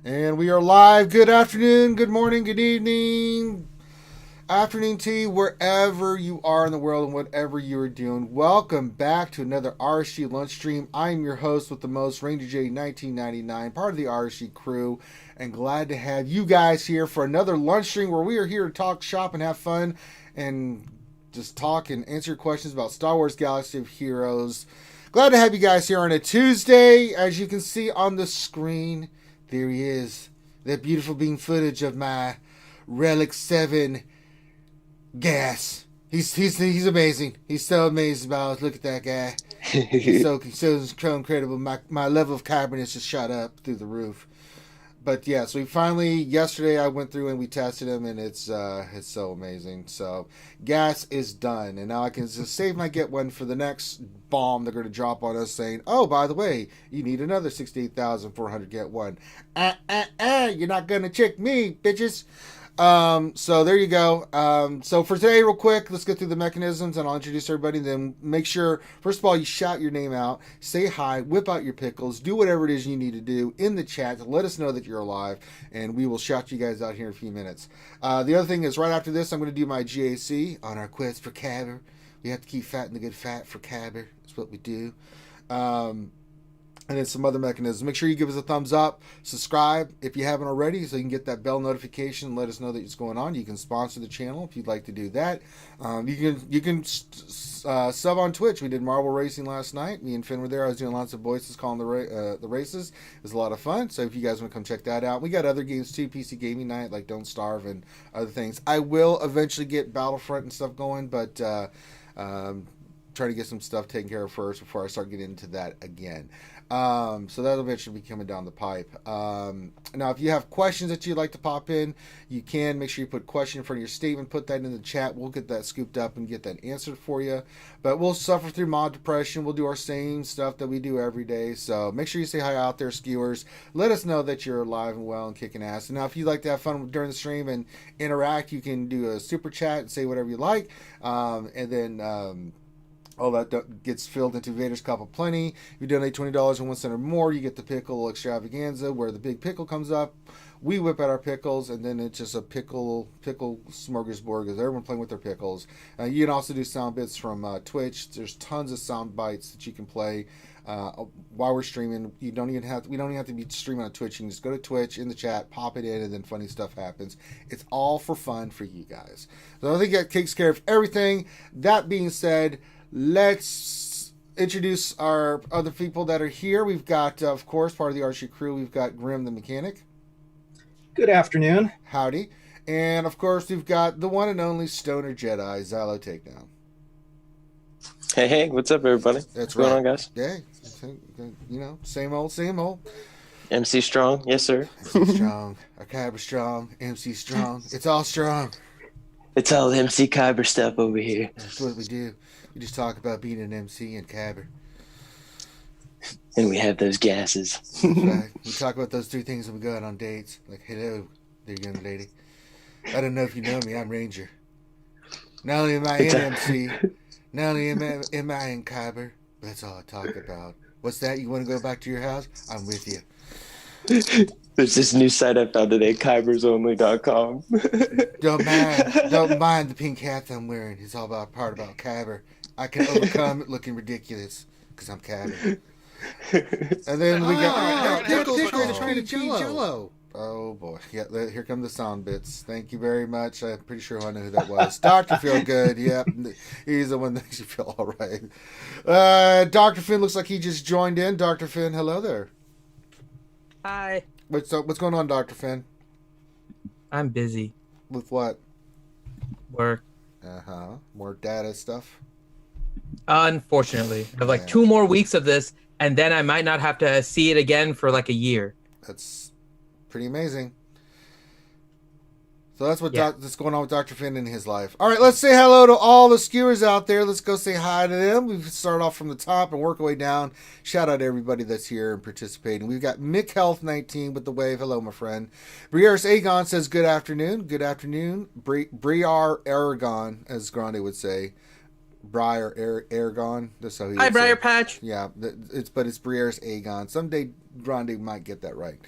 And we are live. Good afternoon, good morning, good evening, afternoon tea, wherever you are in the world and whatever you are doing. Welcome back to another RSG lunch stream. I'm your host with the most, Ranger J 1999, part of the RSG crew, and glad to have you guys here for another lunch stream where we are here to talk shop and have fun and just talk and answer questions about Star Wars Galaxy of Heroes. Glad to have you guys here on a Tuesday. As you can see on the screen, there he is. That beautiful beam footage of my Relic 7 gas. He's amazing. He's so amazing about it. Look at that guy. He's so incredible. My level of carbonate just shot up through the roof. But yeah, so we finally, yesterday I went through and we tested him, and it's so amazing. So gas is done, and now I can just save my get one for the next bomb they're going to drop on us, saying, oh, by the way, you need another 68,400 get one. You're not going to trick me, bitches. So there you go. So for today, real quick, let's get through the mechanisms and I'll introduce everybody. Then make sure, first of all, you shout your name out, say hi, whip out your pickles, do whatever it is you need to do in the chat to let us know that you're alive, and we will shout you guys out here in a few minutes. The other thing is, right after this, I'm going to do my GAC on our quest for Cabber. We have to keep fatting the good fat for Cabber. That's what we do. And then some other mechanisms. Make sure you give us a thumbs up, subscribe if you haven't already, so you can get that bell notification and let us know that it's going on. You can sponsor the channel if you'd like to do that. You can sub on Twitch. We did Marvel Racing last night. Me and Finn were there. I was doing lots of voices calling the races. It was a lot of fun. So if you guys want to come check that out, we got other games too. PC Gaming Night, like Don't Starve and other things. I will eventually get Battlefront and stuff going, but try to get some stuff taken care of first before I start getting into that again. So that'll eventually be coming down the pipe. Now, if you have questions that you'd like to pop in, you can. Make sure you put question in front of your statement. Put that in the chat. We'll get that scooped up and get that answered for you. But we'll suffer through mod depression. We'll do our same stuff that we do every day. So make sure you say hi out there, skewers. Let us know that you're alive and well and kicking ass. And now, if you'd like to have fun during the stream and interact, you can do a super chat and say whatever you like. And then all that gets filled into Vader's Cup of Plenty. If you donate $20 and 1 cent or more, you get the pickle extravaganza, where the big pickle comes up. We whip out our pickles, and then it's just a pickle smorgasbord because everyone playing with their pickles. You can also do sound bits from Twitch. There's tons of sound bites that you can play while we're streaming. We don't even have to be streaming on Twitch. You can just go to Twitch in the chat, pop it in, and then funny stuff happens. It's all for fun for you guys. So I think that takes care of everything. That being said, let's introduce our other people that are here. We've got, of course, part of the RSG crew. We've got Grim the Mechanic. Good afternoon. Howdy. And, of course, we've got the one and only Stoner Jedi, Xylo Takedown. Hey, what's up, everybody? That's what's going on, right. guys? Yeah, same old. MC Strong, yes, sir. MC Strong, Akabra Strong, MC Strong. It's all strong. It's all MC Kyber stuff over here. That's what we do. We just talk about being an MC and Cabber. And we have those gases. Right. We talk about those three things when we go out on dates. Like, hello there, young lady. I don't know if you know me. I'm Ranger. Not only am I an MC, not only am I in Cabber, but that's all I talk about. What's that? You want to go back to your house? I'm with you. There's this new site I found today, kybersonly.com. Don't mind the pink hat I'm wearing. It's all about Cabber. I can overcome it looking ridiculous because I'm Cabber. And then we got Jello. Oh boy, yeah. Here come the sound bits. Thank you very much. I'm pretty sure I know who that was. Dr. Feel Good. Yep, he's the one that makes you feel all right. Dr. Finn looks like he just joined in. Dr. Finn, hello there. Hi. What's going on, Dr. Finn? I'm busy. With what? Work. More data stuff. Unfortunately, I have 2 more weeks of this, and then I might not have to see it again for a year. That's pretty amazing. So that's that's going on with Dr. Finn in his life. All right, let's say hello to all the skewers out there. Let's go say hi to them. We start off from the top and work our way down. Shout out to everybody that's here and participating. We've got Mick Health 19 with the wave. Hello, my friend. Briaris Agon says good afternoon. Good afternoon. Briar Aragon, as Grande would say. Briar Aragon. That's how he Hi, would say Briar it. Patch. Yeah, it's Briare's Aegon. Someday Grande might get that right.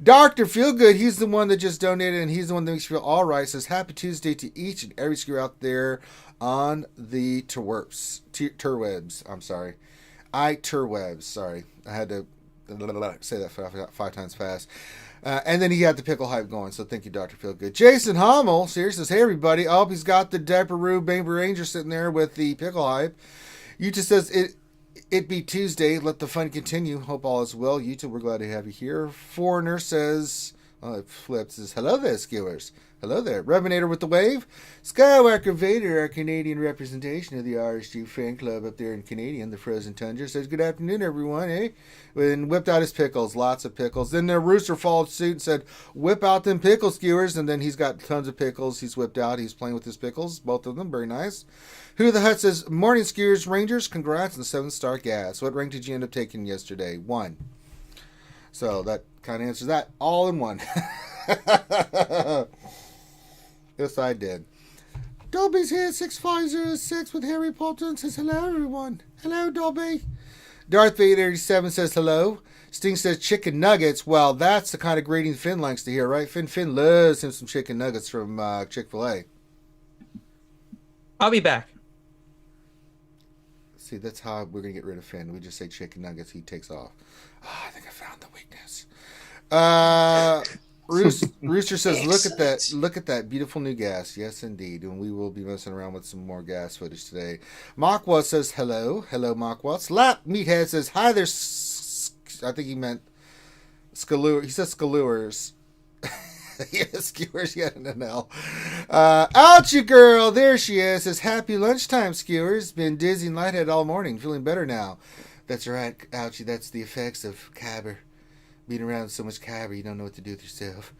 Dr. Feelgood, he's the one that just donated, and he's the one that makes you feel all right. Says happy Tuesday to each and every skewer out there on the terwebs. I'm sorry. Terwebs. Sorry. I had to say that five times fast. And then he had the pickle hype going, so thank you, Dr. Feelgood. Jason Hummel, seriously, says, hey, everybody. Oh, he's got the Diaperoo Baby Ranger sitting there with the pickle hype. Yuta says, it be Tuesday. Let the fun continue. Hope all is well. Yuta, we're glad to have you here. Foreigner says, it flips, says, hello there, skewers. Hello there. Revenator with the wave. Skywalker Vader, our Canadian representation of the RSG fan club up there in Canadian, the Frozen Tundra, says, good afternoon, everyone, eh? And whipped out his pickles. Lots of pickles. Then the Rooster followed suit and said, whip out them pickle skewers. And then he's got tons of pickles he's whipped out. He's playing with his pickles. Both of them. Very nice. Who the Hut says, morning skewers, Rangers. Congrats on the 7-star gas. What rank did you end up taking yesterday? 1. So that kind of answers that all in one. Yes, I did. Dolby's here, 6506 with Harry Potter, says hello, everyone. Hello, Dolby. Darth Vader 87 says hello. Sting says chicken nuggets. Well, that's the kind of greeting Finn likes to hear, right? Finn loves him some chicken nuggets from Chick-fil-A. I'll be back. See, that's how we're going to get rid of Finn. We just say chicken nuggets, he takes off. Oh, I think I found the weakness. Rooster says, look at that beautiful new gas. Yes, indeed. And we will be messing around with some more gas footage today. Makwa says, hello. Hello, Makwa. Slap Meathead says, hi there. I think he meant Scalewers. He says Scalewers. Yeah, skewers, yeah, no. Ouchie girl, there she is. Says, happy lunchtime, skewers. Been dizzy and lightheaded all morning. Feeling better now. That's right, Ouchie. That's the effects of Cabber. Being around so much Cabber, you don't know what to do with yourself.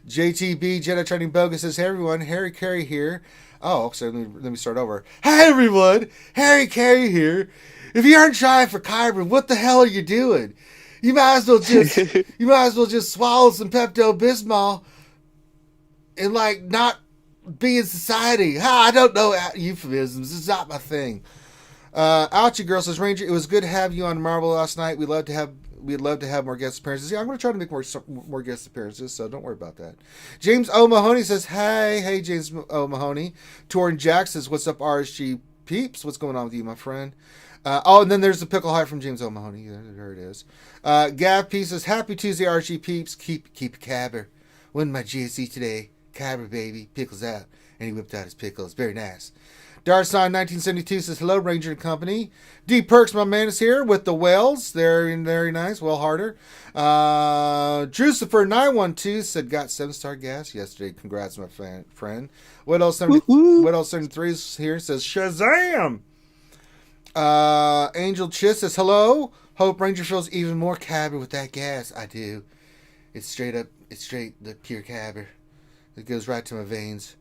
JTB, Jedi Training Bogus says, hey everyone, Harry Carey here. Oh, so let me start over. Hi everyone, Harry Carey here. If you aren't trying for Kyber, what the hell are you doing? You might as well just swallow some Pepto-Bismol and not be in society. I don't know euphemisms. It's not my thing. Ouchie girl says, Ranger, it was good to have you on Marvel last night. We'd love to have more guest appearances. Yeah, I'm going to try to make more guest appearances, so don't worry about that. James O. Mahoney says, hey, James O. Mahoney. Torrin Jack says, what's up, RSG peeps? What's going on with you, my friend? And then there's the pickle hype from James O. Mahoney. There it is. Gav P says, happy Tuesday, RSG peeps. Keep Cabber. Win my GSC today. Cabber, baby. Pickles out. And he whipped out his pickles. Very nice. Darsign 1972 says, hello, Ranger and Company. D Perks, my man, is here with the whales. They're very nice. Well harder. Drucifer 912 said, got 7-star gas yesterday. Congrats, my friend. What else 73 is here? Says, Shazam! Angel Chiss says, hello. Hope Ranger feels even more Cabber with that gas. I do. It's straight the pure Cabber. It goes right to my veins.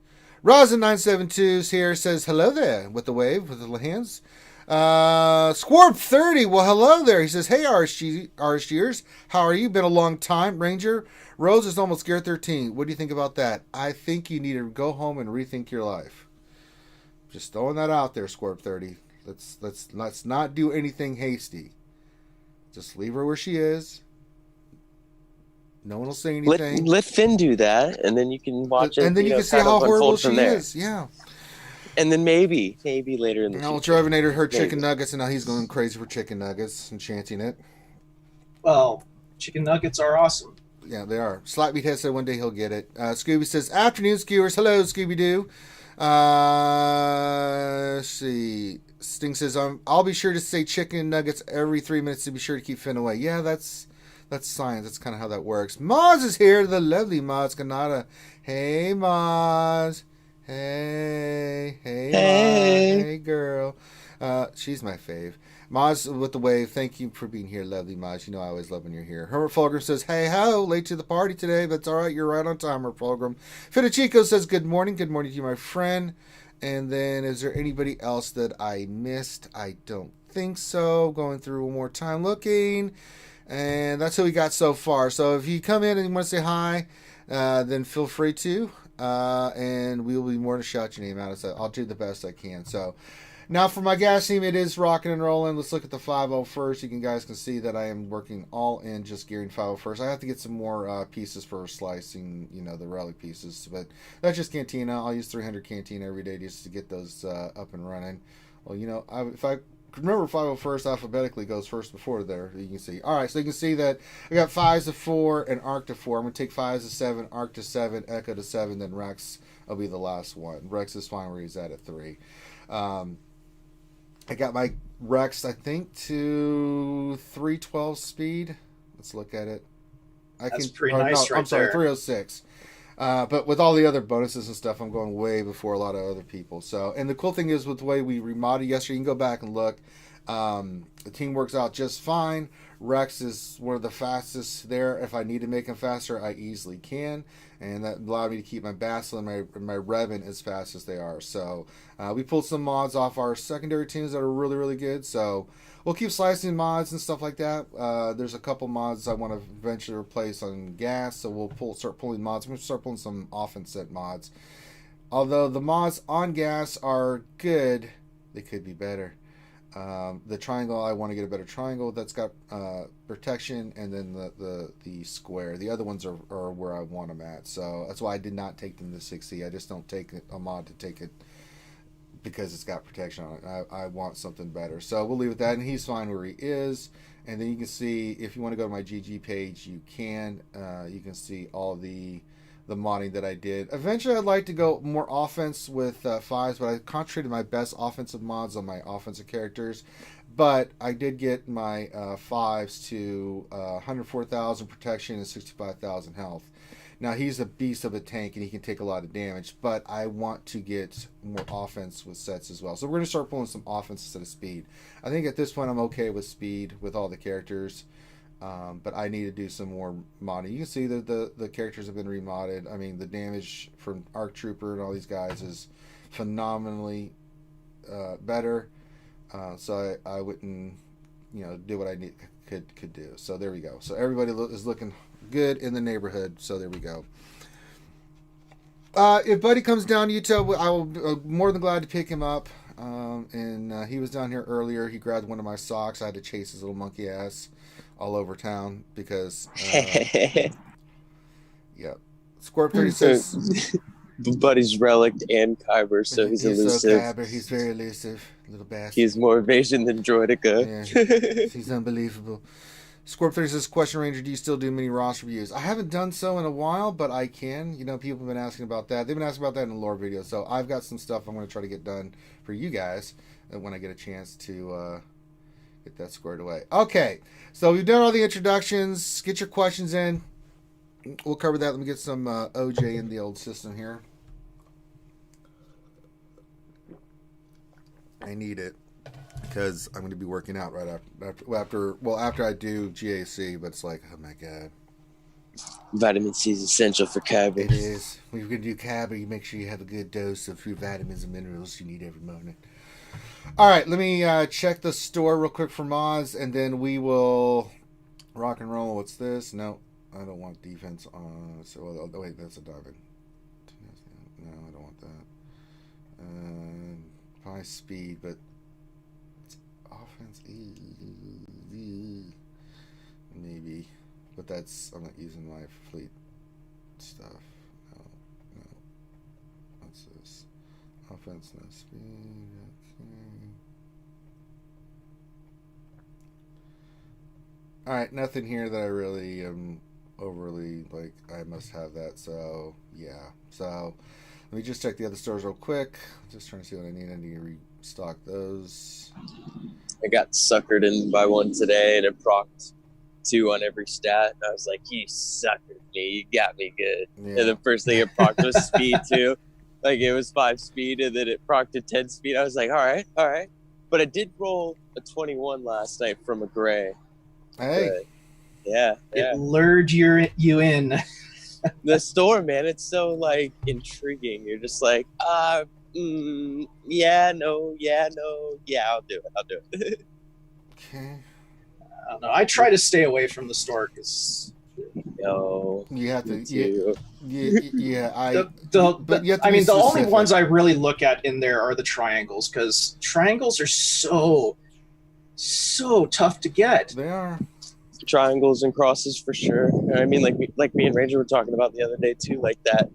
Rosin972 is here, says, hello there, with the wave, with the hands. Squarp30, well, hello there. He says, hey, RSGers, how are you? Been a long time, Ranger. Rose is almost Gear 13. What do you think about that? I think you need to go home and rethink your life. Just throwing that out there, Squarp30. Let's not do anything hasty. Just leave her where she is. No one will say anything. Let Finn do that, and then you can watch it. And then you can see how horrible she is. Yeah. And then maybe later in the future. future. Trevenator heard chicken nuggets, and now he's going crazy for chicken nuggets and chanting it. Well, chicken nuggets are awesome. Yeah, they are. Slapbeat said one day he'll get it. Scooby says, afternoon, skewers. Hello, Scooby-Doo. Let's see. Sting says, I'll be sure to say chicken nuggets every 3 minutes to be sure to keep Finn away. Yeah, that's science. That's kind of how that works. Moz is here, the lovely Moz Kanata. Hey, Moz. Hey, Moz. Hey, girl. She's my fave. Moz with the wave, thank you for being here, lovely Moz. You know I always love when you're here. Herbert Fulgrim says, hey ho, late to the party today, but it's all right. You're right on time, Herbert Fulgrim. Finichico says, good morning. Good morning to you, my friend. And then is there anybody else that I missed? I don't think so. Going through one more time looking. And that's who we got so far. So if you come in and you want to say hi, then feel free to. and we will be more to shout your name out. So I'll do the best I can. So now for my gas team, it is rocking and rolling. Let's look at the 5.0 first. You guys can see that I am working all in just gearing 5.0 first. I have to get some more pieces for slicing, the relic pieces, but that's just Cantina. I'll use 300 Cantina every day just to get those up and running. Well, if I remember 5.0 first alphabetically goes first before there, you can see. All right, so you can see that I got 5s to 4 and Arc to 4. I'm going to take 5s to 7, Arc to 7, Echo to 7, then Rex will be the last one. Rex is fine where he's at 3. I got my Rex, I think, to 312 speed. Let's look at it. That's pretty nice right I'm sorry, there. 306. But with all the other bonuses and stuff, I'm going way before a lot of other people. So, and the cool thing is with the way we remodded yesterday, you can go back and look. The team works out just fine. Rex is one of the fastest there. If I need to make him faster, I easily can. And that allowed me to keep my Basel and my Revan as fast as they are. So we pulled some mods off our secondary teams that are really, really good. So we'll keep slicing mods and stuff like that. There's a couple mods I want to eventually replace on gas. So we'll start pulling mods. I'm going to start pulling some offense set mods. Although the mods on gas are good, they could be better. The triangle, I want to get a better triangle that's got protection, and then the square. The other ones are where I want them at. So that's why I did not take them to 60. I just don't take a mod to take it because it's got protection on it. I want something better. So we'll leave it at that, and he's fine where he is. And then you can see, if you want to go to my GG page, you can. You can see all the modding that I did. Eventually, I'd like to go more offense with 5s, but I concentrated my best offensive mods on my offensive characters. But I did get my 5s to 104,000 protection and 65,000 health. Now, he's a beast of a tank, and he can take a lot of damage, but I want to get more offense with sets as well. So we're going to start pulling some offense instead of speed. I think at this point, I'm okay with speed with all the characters. But I need to do some more modding. You can see that the characters have been remodded. I mean, the damage from Arc Trooper and all these guys is phenomenally better. So I wouldn't, do what I could do. So there we go. So everybody is looking good in the neighborhood. So there we go. If Buddy comes down to Utah, I will be more than glad to pick him up. And he was down here earlier. He grabbed one of my socks. I had to chase his little monkey ass all over town because Scorp 36 Buddy's relic and Kyber, so he's elusive. So Kyber, he's very elusive, little bastard. He's more evasion than Droidica. Yeah, he's unbelievable. Scorp 36 question Ranger, do you still do mini roster reviews? I haven't done so in a while, but I can. People have been asking about that. They've been asking about that in the lore video, so I've got some stuff I'm going to try to get done for you guys when I get a chance to get that squared away. Okay, so we've done all the introductions. Get your questions in. We'll cover that. Let me get some OJ in the old system here. I need it because I'm going to be working out right after I do GAC, but it's like, oh my god. Vitamin C is essential for Kyber. It is. When you're going to do Kyber, you make sure you have a good dose of your vitamins and minerals you need every morning. All right, let me check the store real quick for mods, and then we will rock and roll. What's this? No, I don't want defense on. So, wait, that's a diamond. No, I don't want that. High speed, but it's offense. Maybe, but I'm not using my fleet stuff. No. What's this? Offense, no speed. All right, nothing here that I really am overly like. I must have that. So yeah. So let me just check the other stores real quick. Just trying to see what I need. I need to restock those. I got suckered in by one today, and it procced 2 on every stat. And I was like, "You suckered me. You got me good." Yeah. And the first thing it procced was speed too. Like it was 5 speed, and then it procced to 10 speed. I was like, "All right." But I did roll a 21 last night from a gray. Hey. But, yeah. It lured you in. The store, man, it's so like intriguing. You're just like, I'll do it. Okay. I don't know. I try to stay away from the store because know. You have Me to. too. Yeah. The you have to be the only specific. ones I really look at in there are the triangles, because triangles are so tough to get. They are. Triangles and crosses for sure. I mean, like me and Ranger were talking about the other day too, like that.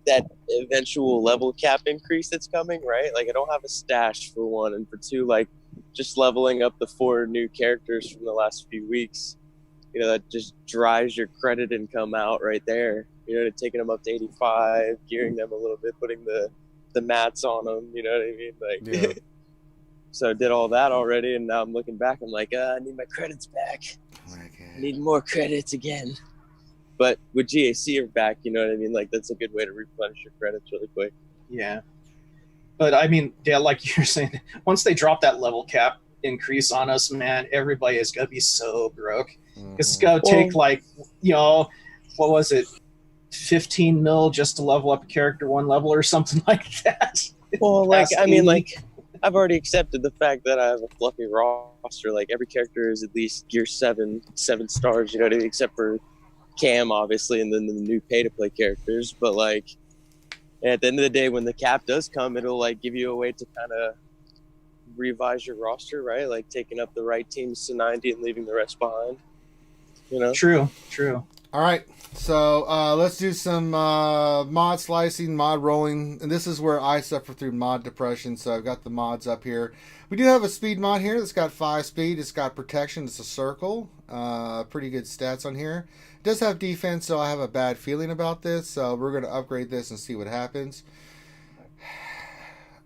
That eventual level cap increase that's coming, right? Like, I don't have a stash for one, and for two, like, just leveling up the 4 new characters from the last few weeks. That just drives your credit income out right there. Taking them up to 85, gearing them a little bit, putting the mats on them. You know what I mean? Like, Yeah. so I did all that already, and now I'm looking back. I'm like, I need my credits back. I need more credits again. But with GAC are back, you know what I mean? Like, that's a good way to replenish your credits really quick. Yeah. But I mean, yeah, like you're saying, once they drop that level cap increase on us, man, everybody is going to be so broke. Because it's going to take, like, what was it? 15 mil just to level up a character 1 level or something like that. Well, like, I mean, like, I've already accepted the fact that I have a fluffy roster. Like, every character is at least gear 7 stars, you know what I mean? Except for Cam, obviously, and then the new pay-to-play characters. But, like, at the end of the day, when the cap does come, it'll, like, give you a way to kind of revise your roster, right? Like, taking up the right teams to 90 and leaving the rest behind. True. All right, so let's do some mod slicing, mod rolling, and this is where I suffer through mod depression, so I've got the mods up here. We do have a speed mod here that's got 5 speed, it's got protection, it's a circle, pretty good stats on here. It does have defense, so I have a bad feeling about this, so we're going to upgrade this and see what happens.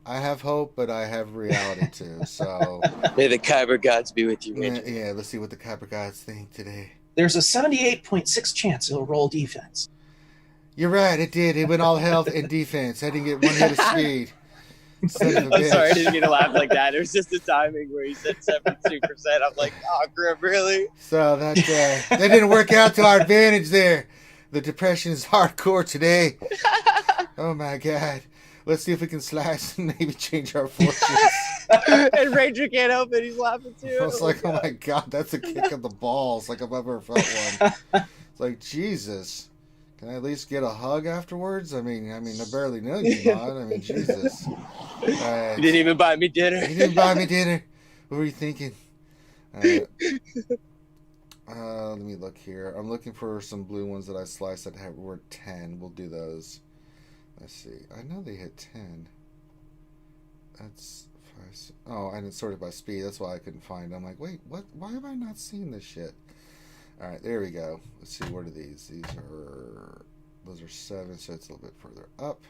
I have hope, but I have reality too, so... May the Kyber gods be with you, Ranger. Yeah, let's see what the Kyber gods think today. There's a 78.6 chance it'll roll defense. You're right, it did. It went all health and defense. I didn't get 1 hit of speed. I'm sorry, I didn't mean to laugh like that. It was just the timing where you said 72%. I'm like, oh, Grim, really? So that didn't work out to our advantage there. The depression is hardcore today. Oh my God. Let's see if we can slash and maybe change our fortunes. And Ranger can't help it. He's laughing too. I was like, oh my God, that's a kick in the balls. Like I've ever felt one. It's like, Jesus. Can I at least get a hug afterwards? I mean, I barely know you, Mod. I mean, Jesus. You didn't even buy me dinner. You didn't buy me dinner. What were you thinking? Let me look here. I'm looking for some blue ones that I sliced that were 10. We'll do those. Let's see. I know they hit 10. That's 5. Oh, and it's sorted by speed. That's why I couldn't find it. I'm like, wait, what? Why have I not seen this shit? All right, there we go. Let's see. What are these? Those are 7, so it's a little bit further up.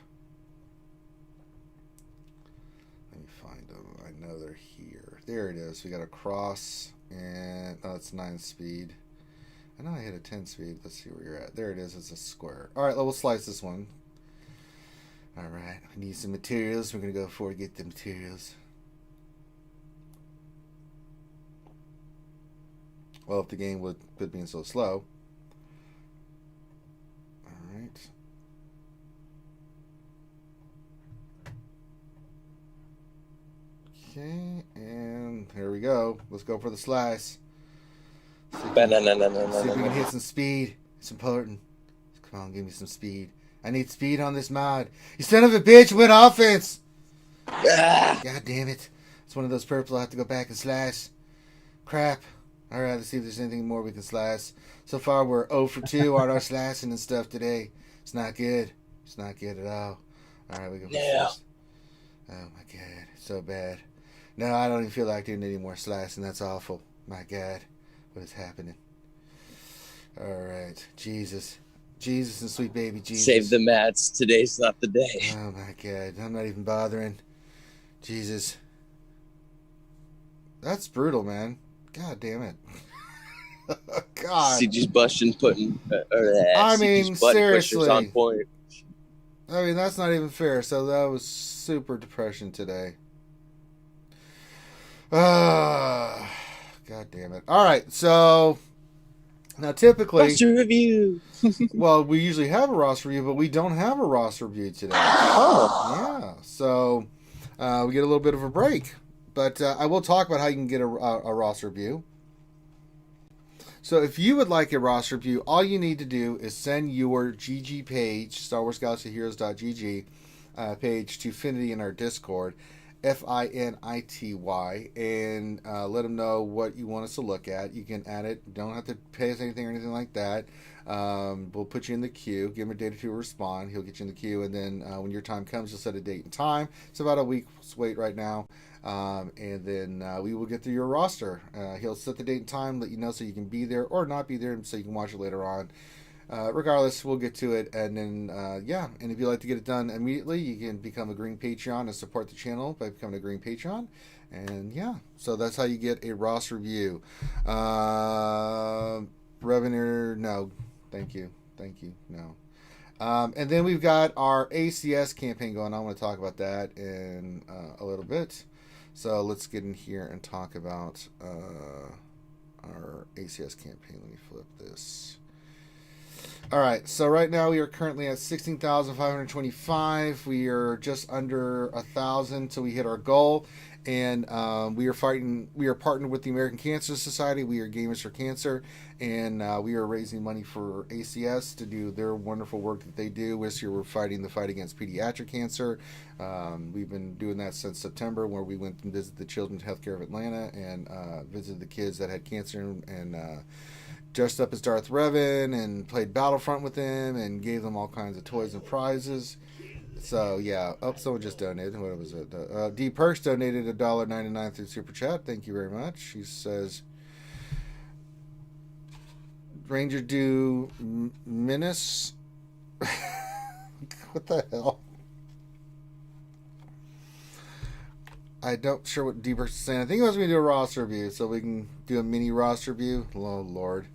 Let me find them. I know they're here. There it is. We got a cross, and it's 9 speed. I know I hit a 10 speed. Let's see where you're at. There it is. It's a square. All right, we'll slice this one. All right, I need some materials. We're going to go forward and get the materials. Well, if the game would quit being so slow. All right. Okay, and here we go. Let's go for the slice. See if we can hit some speed. It's important. Come on, give me some speed. I need speed on this mod. You son of a bitch, went offense! God damn it. It's one of those purple. I'll have to go back and slash. Crap. Alright, let's see if there's anything more we can slash. So far, we're 0 for 2 on our slashing and stuff today. It's not good. It's not good at all. Alright, we go for this. Oh my God. So bad. No, I don't even feel like doing any more slashing. That's awful. My God. What is happening? Alright. Jesus and sweet baby Jesus. Save the mats. Today's not the day. Oh my God. I'm not even bothering. Jesus. That's brutal, man. God damn it. God. CG's busting, putting. I mean, seriously. On point. I mean, that's not even fair. So that was super depression today. God damn it. All right, so now typically roster review. Well, we usually have a roster review, but we don't have a roster review today. Oh, yeah. So we get a little bit of a break, but I will talk about how you can get a roster review. So if you would like a roster review, all you need to do is send your GG page, StarWarsGalaxyHeroes.gg page to Finity in our Discord, FINITY, and let them know what you want us to look at. You can add it. Don't have to pay us anything or anything like that. We'll put you in the queue. Give him a day to respond. He'll get you in the queue, and then when your time comes, you'll set a date and time. It's about a week's wait right now. And then we will get through your roster. He'll set the date and time, let you know so you can be there or not be there so you can watch it later on. Regardless, we'll get to it. And then, and if you'd like to get it done immediately, you can become a green Patreon and support the channel by becoming a green Patreon. And so that's how you get a roster review. Revenue, no. Thank you, no. And then we've got our ACS campaign going on. I want to talk about that in a little bit. So let's get in here and talk about our ACS campaign. Let me flip this. All right, so right now we are currently at 16,525. We are just under 1,000 till we hit our goal. And we are partnered with the American Cancer Society. We are Gamers for Cancer, and we are raising money for ACS to do their wonderful work that they do. This year we're fighting the fight against pediatric cancer. We've been doing that since September, where we went and visited the Children's Healthcare of Atlanta and visited the kids that had cancer and dressed up as Darth Revan and played Battlefront with them and gave them all kinds of toys and prizes. So someone just donated. What was it? D Perks donated $1.99 through Super Chat. Thank you very much. She says, Ranger do Menace. What the hell? I don't sure what D Perks is saying. I think he wants me to do a roster review, so we can do a mini roster review. Oh Lord.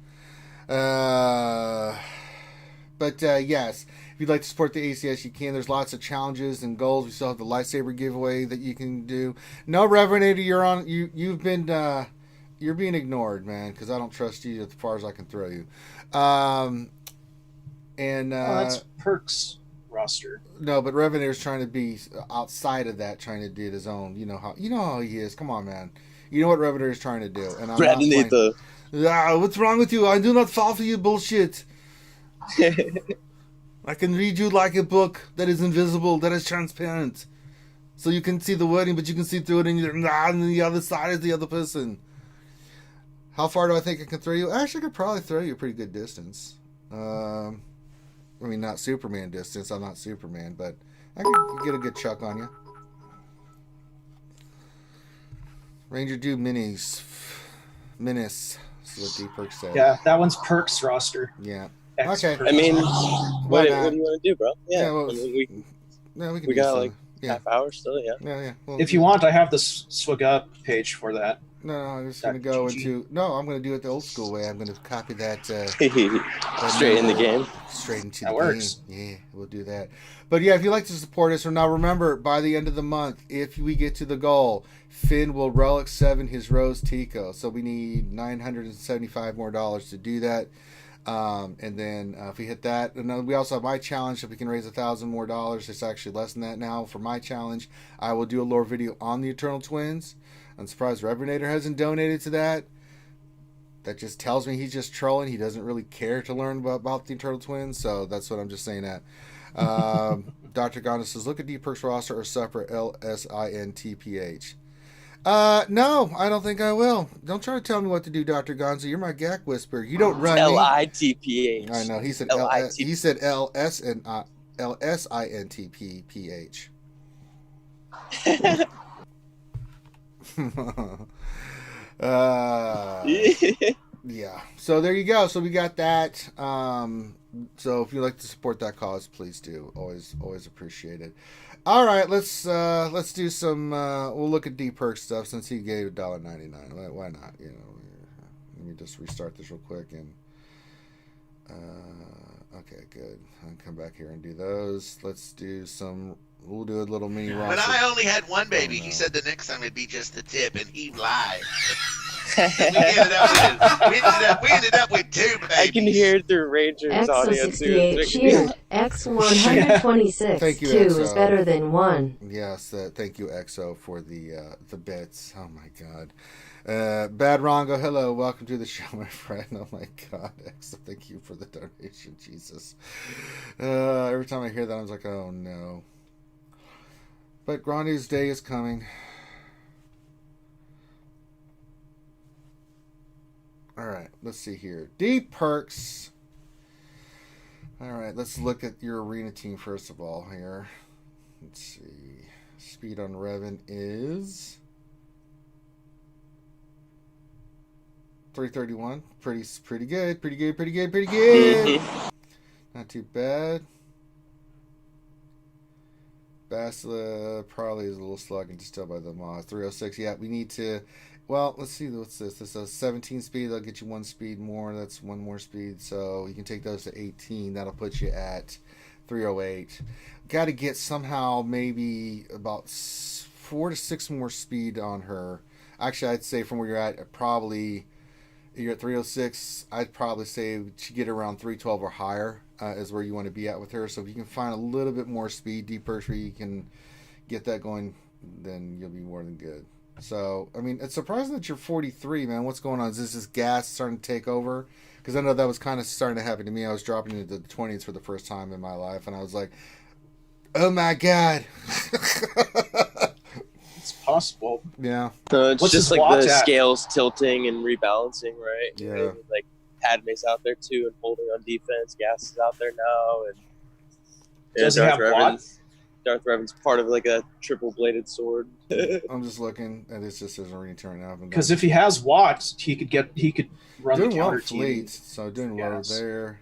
Yes, if you'd like to support the ACS, you can. There's lots of challenges and goals. We still have the lightsaber giveaway that you can do. No, Revenator, you're on. You've been you're being ignored, man, because I don't trust you as far as I can throw you. That's Perks roster. No, but Revenator's trying to be outside of that, trying to do his own. You know how he is. Come on, man. You know what Revenator is trying to do, and I'm Revenator. What's wrong with you? I do not fall for your bullshit. I can read you like a book that is invisible, that is transparent. So you can see the wording, but you can see through it, and the other side is the other person. How far do I think I can throw you? Actually, I could probably throw you a pretty good distance. I mean, not Superman distance. I'm not Superman, but I could get a good chuck on you. Ranger do Menace. Is what D Perks said. Yeah, that one's Perks roster. Yeah. Okay. I mean, what do you want to do, bro? Yeah, well, I mean, we got like half hour still. Yeah. Yeah. Well, if you want, I have the SWGOH page for that. No, I'm just going to go into... No, I'm going to do it the old school way. I'm going to copy that... straight in the game. Straight into that the works. game. Yeah, we'll do that. But yeah, if you'd like to support us, now remember, by the end of the month, if we get to the goal, Finn will Relic 7 his Rose Tico. So we need $975 more to do that. And then if we hit that, and we also have my challenge. If we can raise $1,000 more, it's actually less than that now. For my challenge, I will do a lore video on the Eternal Twins. I'm surprised Revenator hasn't donated to that. That just tells me he's just trolling. He doesn't really care to learn about the Eternal Twins, so that's what I'm just saying that. Dr. Gonda says, look at D Perks roster or suffer LSINTPH. No, I don't think I will. Don't try to tell me what to do, Dr. Gonzo. You're my GAC whisperer. You don't run LITPH. I know. He said LSINTPH. Yeah. So there you go. So we got that. So if you'd like to support that cause, please do. Always appreciate it. All right, let's do some. We'll look at D Perk stuff since he gave $1.99. Why not? You know, let me just restart this real quick and. Okay, good. I'll come back here and do those. Let's do some. We'll do a little mini roster. But I only had one baby. He said the next time it'd be just a tip, and he lied. We ended up with 2 babies. I can hear it through Ranger's audio too. Shield X126 Thank you, 2 is XO. better than 1. Yes, thank you, XO, for the bits. Oh my God. Bad Rongo, hello, welcome to the show, my friend. Oh my God, XO, thank you for the donation, Jesus. Every time I hear that, I was like, oh no. But Grande's day is coming. All right, let's see here. D Perks. All right, let's look at your arena team first of all here. Let's see. Speed on Revan is 331. Pretty good. Not too bad. Basila probably is a little slugging to still by the mods. 306. Yeah, we need to. Well, let's see. What's this? This is 17 speed. That'll get you 1 speed more. That's 1 more speed. So you can take those to 18. That'll put you at 308. Got to get somehow maybe about 4 to 6 more speed on her. Actually, I'd say from where you're at, probably you're at 306. I'd probably say to get around 312 or higher is where you want to be at with her. So if you can find a little bit more speed, deep perch where you can get that going, then you'll be more than good. So, I mean, it's surprising that you're 43, man. What's going on? Is this gas starting to take over? Because I know that was kind of starting to happen to me. I was dropping into the 20s for the first time in my life, and I was like, oh my God. It's possible. Yeah. So it's What's just his like watch the at? scales tilting and rebalancing, right? Yeah. And, like Padme's out there too and holding on defense. Gas is out there now, and Does he have Darth Revan's part of like a triple bladed sword. I'm just looking, and it's just his arena turn out. Because if he has watts, he could run doing the well counter with team. fleets, so doing well Gas. there.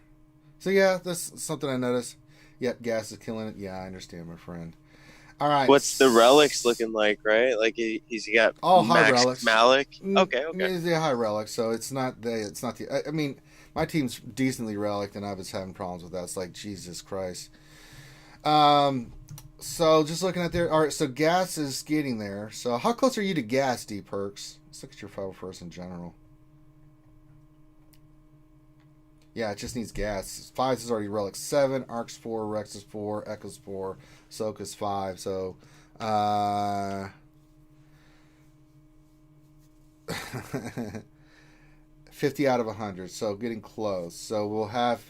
So yeah, that's something I noticed. Yep, gas is killing it. Yeah, I understand, my friend. All right. What's the relics looking like, right? Like he's got all high Max relics. Malik. Okay. It's a high relic, so it's not the. I mean, my team's decently relic, and I was having problems with that. It's like Jesus Christ. So just looking at there. All right, so gas is getting there. So how close are you to gas, D Perks? Let's look at your 501st in general. Yeah, it just needs gas. 5 is already relic 7, Arc's 4, Rex is 4, Echo's 4, Soka's 5. So, 50 out of 100. So getting close. So we'll have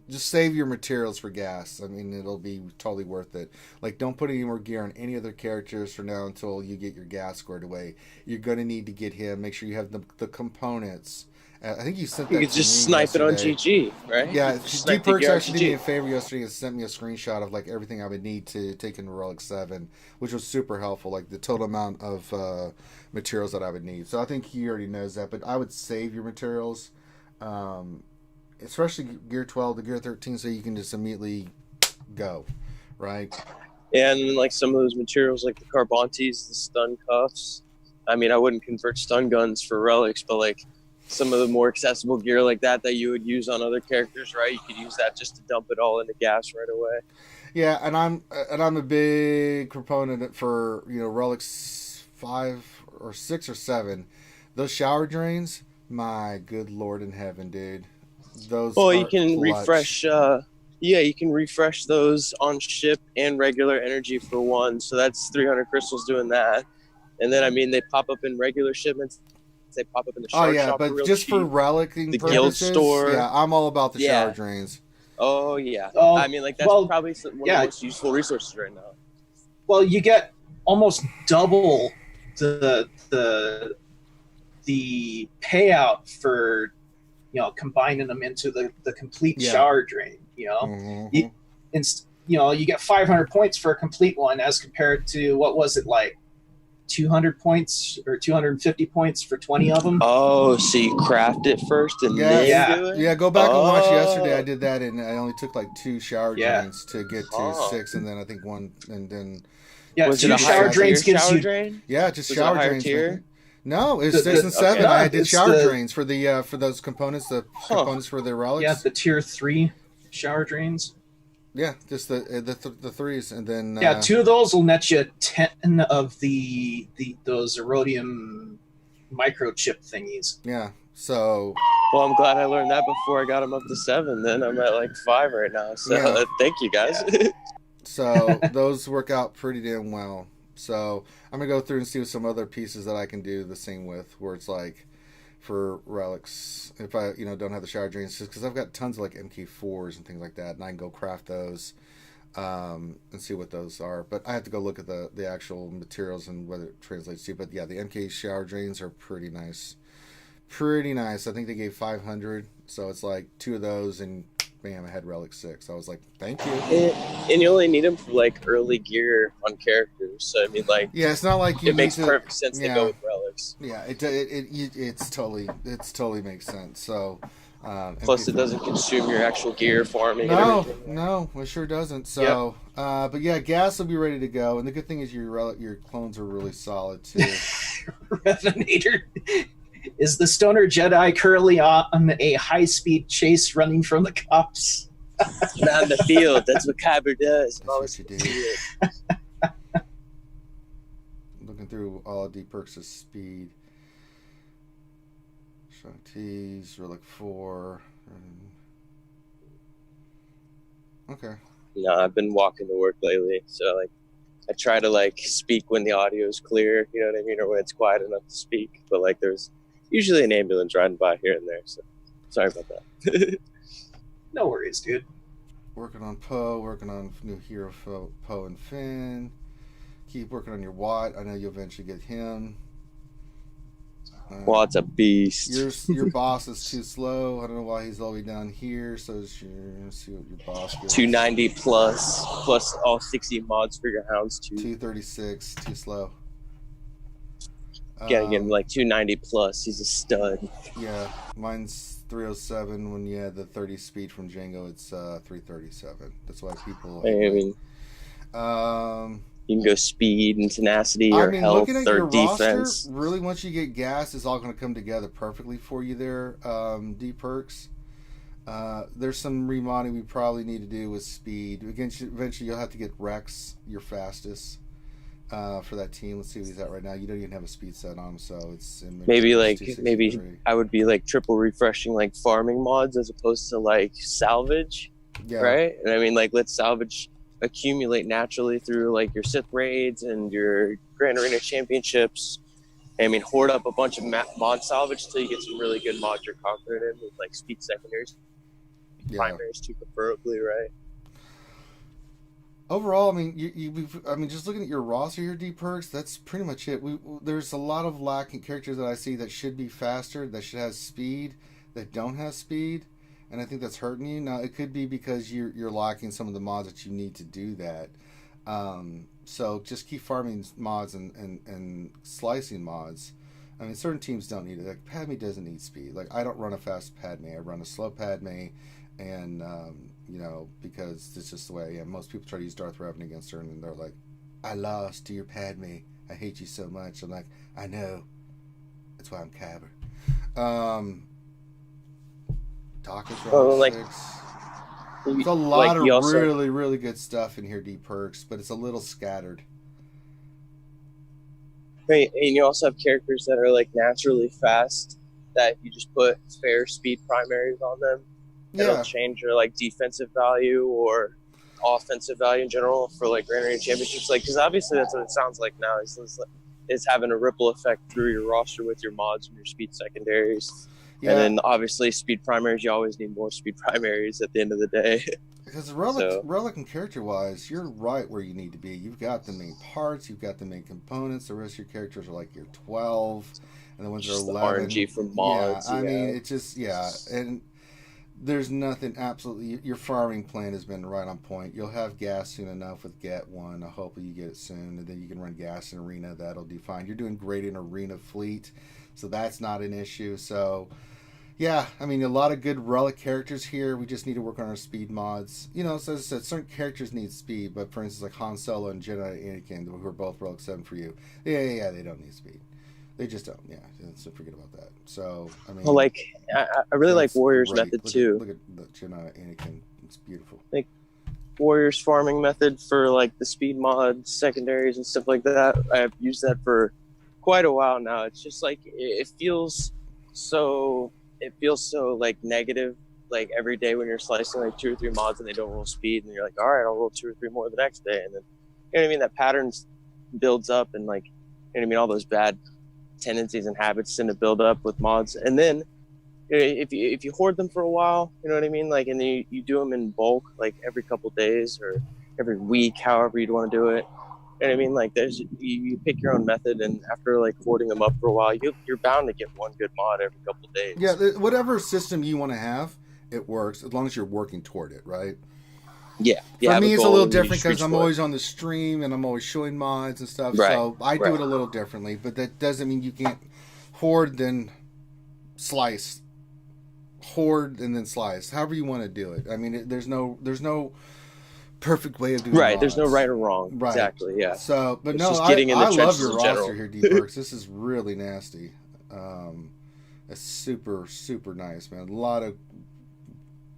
just save your materials for gas. I mean, it'll be totally worth it. Like, don't put any more gear on any other characters for now until you get your gas squared away. You're going to need to get him. Make sure you have the components. I think you sent that. You could to just me snipe it on yesterday. GG, right? Yeah, Just D snipe the Perks gear on actually did me a GG. favor yesterday and sent me a screenshot of like everything I would need to take into Relic 7, which was super helpful. Like the total amount of materials that I would need. So I think he already knows that. But I would save your materials, especially Gear 12 to Gear 13, so you can just immediately go, right? And like some of those materials, like the Carbantes, the stun cuffs. I mean, I wouldn't convert stun guns for relics, but like some of the more accessible gear like that you would use on other characters, right? You could use that just to dump it all into gas right away. Yeah, and I'm a big proponent for relics 5 or 6 or 7. Those shower drains, my good Lord in heaven, dude. Those. Well, are you can clutch. refresh. You can refresh those on ship and regular energy for 1. So that's 300 crystals doing that. And then I mean they pop up in regular shipments. They pop up in the shark shop but real just cheap. for relicing The purposes, guild store. Yeah, I'm all about the Yeah. shower drains. Oh yeah. Oh, I mean, like that's well, probably one of the most useful resources right now. Well, you get almost double the payout for combining them into the complete shower drain. Mm-hmm. You get 500 points for a complete one as compared to what was it like 200 points or 250 points for 20 of them. Oh, so you craft it first and then do it? Yeah, go back and watch yesterday. I did that, and I only took like 2 shower Yeah. drains to get to 6, and then I think 1, and then Was 2 it a shower higher drains tier gives shower you drain? yeah, just Was it a shower higher drains. tier? No, it's The- 6 and 7. okay. I did It's shower the- drains for those components, the components for the relics. the tier 3 shower drains. Yeah, just the 3s, and then 2 of those will net you 10 of those Erodium microchip thingies. Yeah. So Well, I'm glad I learned that before I got him up to 7. Then I'm at like 5 right now. So Yeah. thank you guys. so those work out pretty damn well. So I'm gonna go through and see some other pieces that I can do the same with, where it's like for relics, if I don't have the shower drains, just because I've got tons of like MK4s and things like that, and I can go craft those and see what those are. But I have to go look at the actual materials and whether it translates to. But yeah, the MK shower drains are pretty nice. Pretty nice. I think they gave 500, so it's like 2 of those, and bam, I had relic 6. I was like, thank you. And you only need them for like early gear on characters. So I mean, like, Yeah, it's not like it makes perfect sense to go with relics. Yeah, it's totally makes sense. So plus, it doesn't consume your actual gear farming. No, it sure doesn't. So, but yeah, gas will be ready to go, and the good thing is your clones are really solid too. Revenator. Is the Stoner Jedi currently on a high-speed chase running from the cops? Around the field. That's what Kyber does. That's what you do. Looking through all of D Perks' speed. Shanties, Relic 4. Okay. No, I've been walking to work lately, so like I try to like speak when the audio is clear, you know what I mean, or when it's quiet enough to speak. But like there's usually an ambulance riding by here and there, so sorry about that. No worries, dude. Working on Poe, working on new hero Poe and Finn. Keep working on your Watt. I know you'll eventually get him. Watt's a beast. Your boss is too slow. I don't know why he's all the way down here. So let's see what your boss gets. 290 plus all 60 mods for your hounds too. 236, too slow. Gotta get him like 290 plus. He's a stud. Yeah, mine's 307. When you had the 30 speed from Django, it's 337. That's why people. I mean, you can go speed and tenacity or health looking at or your defense. Roster, really, once you get gas, it's all going to come together perfectly for you there. D Perks. There's some remodding we probably need to do with speed. Eventually, you'll have to get Rex, your fastest. For that team. Let's see what he's at right now. You don't even have a speed set on him, so it's maybe I would be like triple refreshing like farming mods as opposed to like salvage, right? And I mean, like, let salvage accumulate naturally through like your Sith raids and your Grand Arena championships. I mean, hoard up a bunch of mod salvage till you get some really good mods you're confident in with like speed secondaries, primaries too, preferably, right? Overall, I mean, just looking at your roster here, D Perks, that's pretty much it. There's a lot of lacking characters that I see that should be faster, that should have speed, that don't have speed, and I think that's hurting you. Now, it could be because you're lacking some of the mods that you need to do that. So just keep farming mods and slicing mods. I mean, certain teams don't need it. Like Padme doesn't need speed. Like, I don't run a fast Padme. I run a slow Padme, and because it's just the way I am. Most people try to use Darth Revan against her, and they're like, I lost to your Padme. I hate you so much. I'm like, I know. That's why I'm Kyber. Taka's running 6. There's a lot of really, really good stuff in here, D Perks, but it's a little scattered. Right, and you also have characters that are like naturally fast that you just put fair speed primaries on them. It'll change your like defensive value or offensive value in general for like Grand Arena championships. Like, because obviously that's what it sounds like now. Is having a ripple effect through your roster with your mods and your speed secondaries. Yeah. And then obviously speed primaries, you always need more speed primaries at the end of the day. Because relic and character wise, you're right where you need to be. You've got the main parts, you've got the main components. The rest of your characters are like your 12, and the ones that are 11. The RNG from mods. I mean, it's just and there's nothing absolutely. Your farming plan has been right on point. You'll have gas soon enough with Get 1. Hopefully you get it soon, and then you can run gas in Arena. That'll do fine. You're doing great in Arena Fleet, so that's not an issue. So, yeah, I mean, a lot of good relic characters here. We just need to work on our speed mods. So as I said, certain characters need speed, but for instance, like Han Solo and Jedi Anakin, who are both relic 7 for you. Yeah, they don't need speed. They just don't. Yeah, so forget about that. So, I mean, well, like I really like Warriors method too. Look at the Jedi Anakin. It's beautiful. Like Warriors farming method for like the speed mods, secondaries, and stuff like that. I've used that for quite a while now. It's just like it feels so like negative. Like every day when you're slicing like 2 or 3 mods and they don't roll speed, and you're like, all right, I'll roll 2 or 3 more the next day, and then you know what I mean. That pattern builds up, and like, you know what I mean. All those bad tendencies and habits tend to build up with mods, and then if you hoard them for a while, you know what I mean. Like, and then you do them in bulk, like every couple days or every week, however you'd want to do it. You know what I mean? Like, you pick your own method, and after like hoarding them up for a while, you're bound to get one good mod every couple of days. Yeah, whatever system you want to have, it works as long as you're working toward it, right? Yeah. For me, it's a little different because I'm always on the stream and I'm always showing mods and stuff. Right. So I do it a little differently, but that doesn't mean you can't hoard then slice, hoard and then slice. However you want to do it. I mean, there's no perfect way of doing it. Right. mods. There's no right or wrong. Right. Exactly. Yeah. So, but It's no, just I getting in the love trenches your in roster general. here, D-Perks. This is really nasty. It's super, super nice, man. A lot of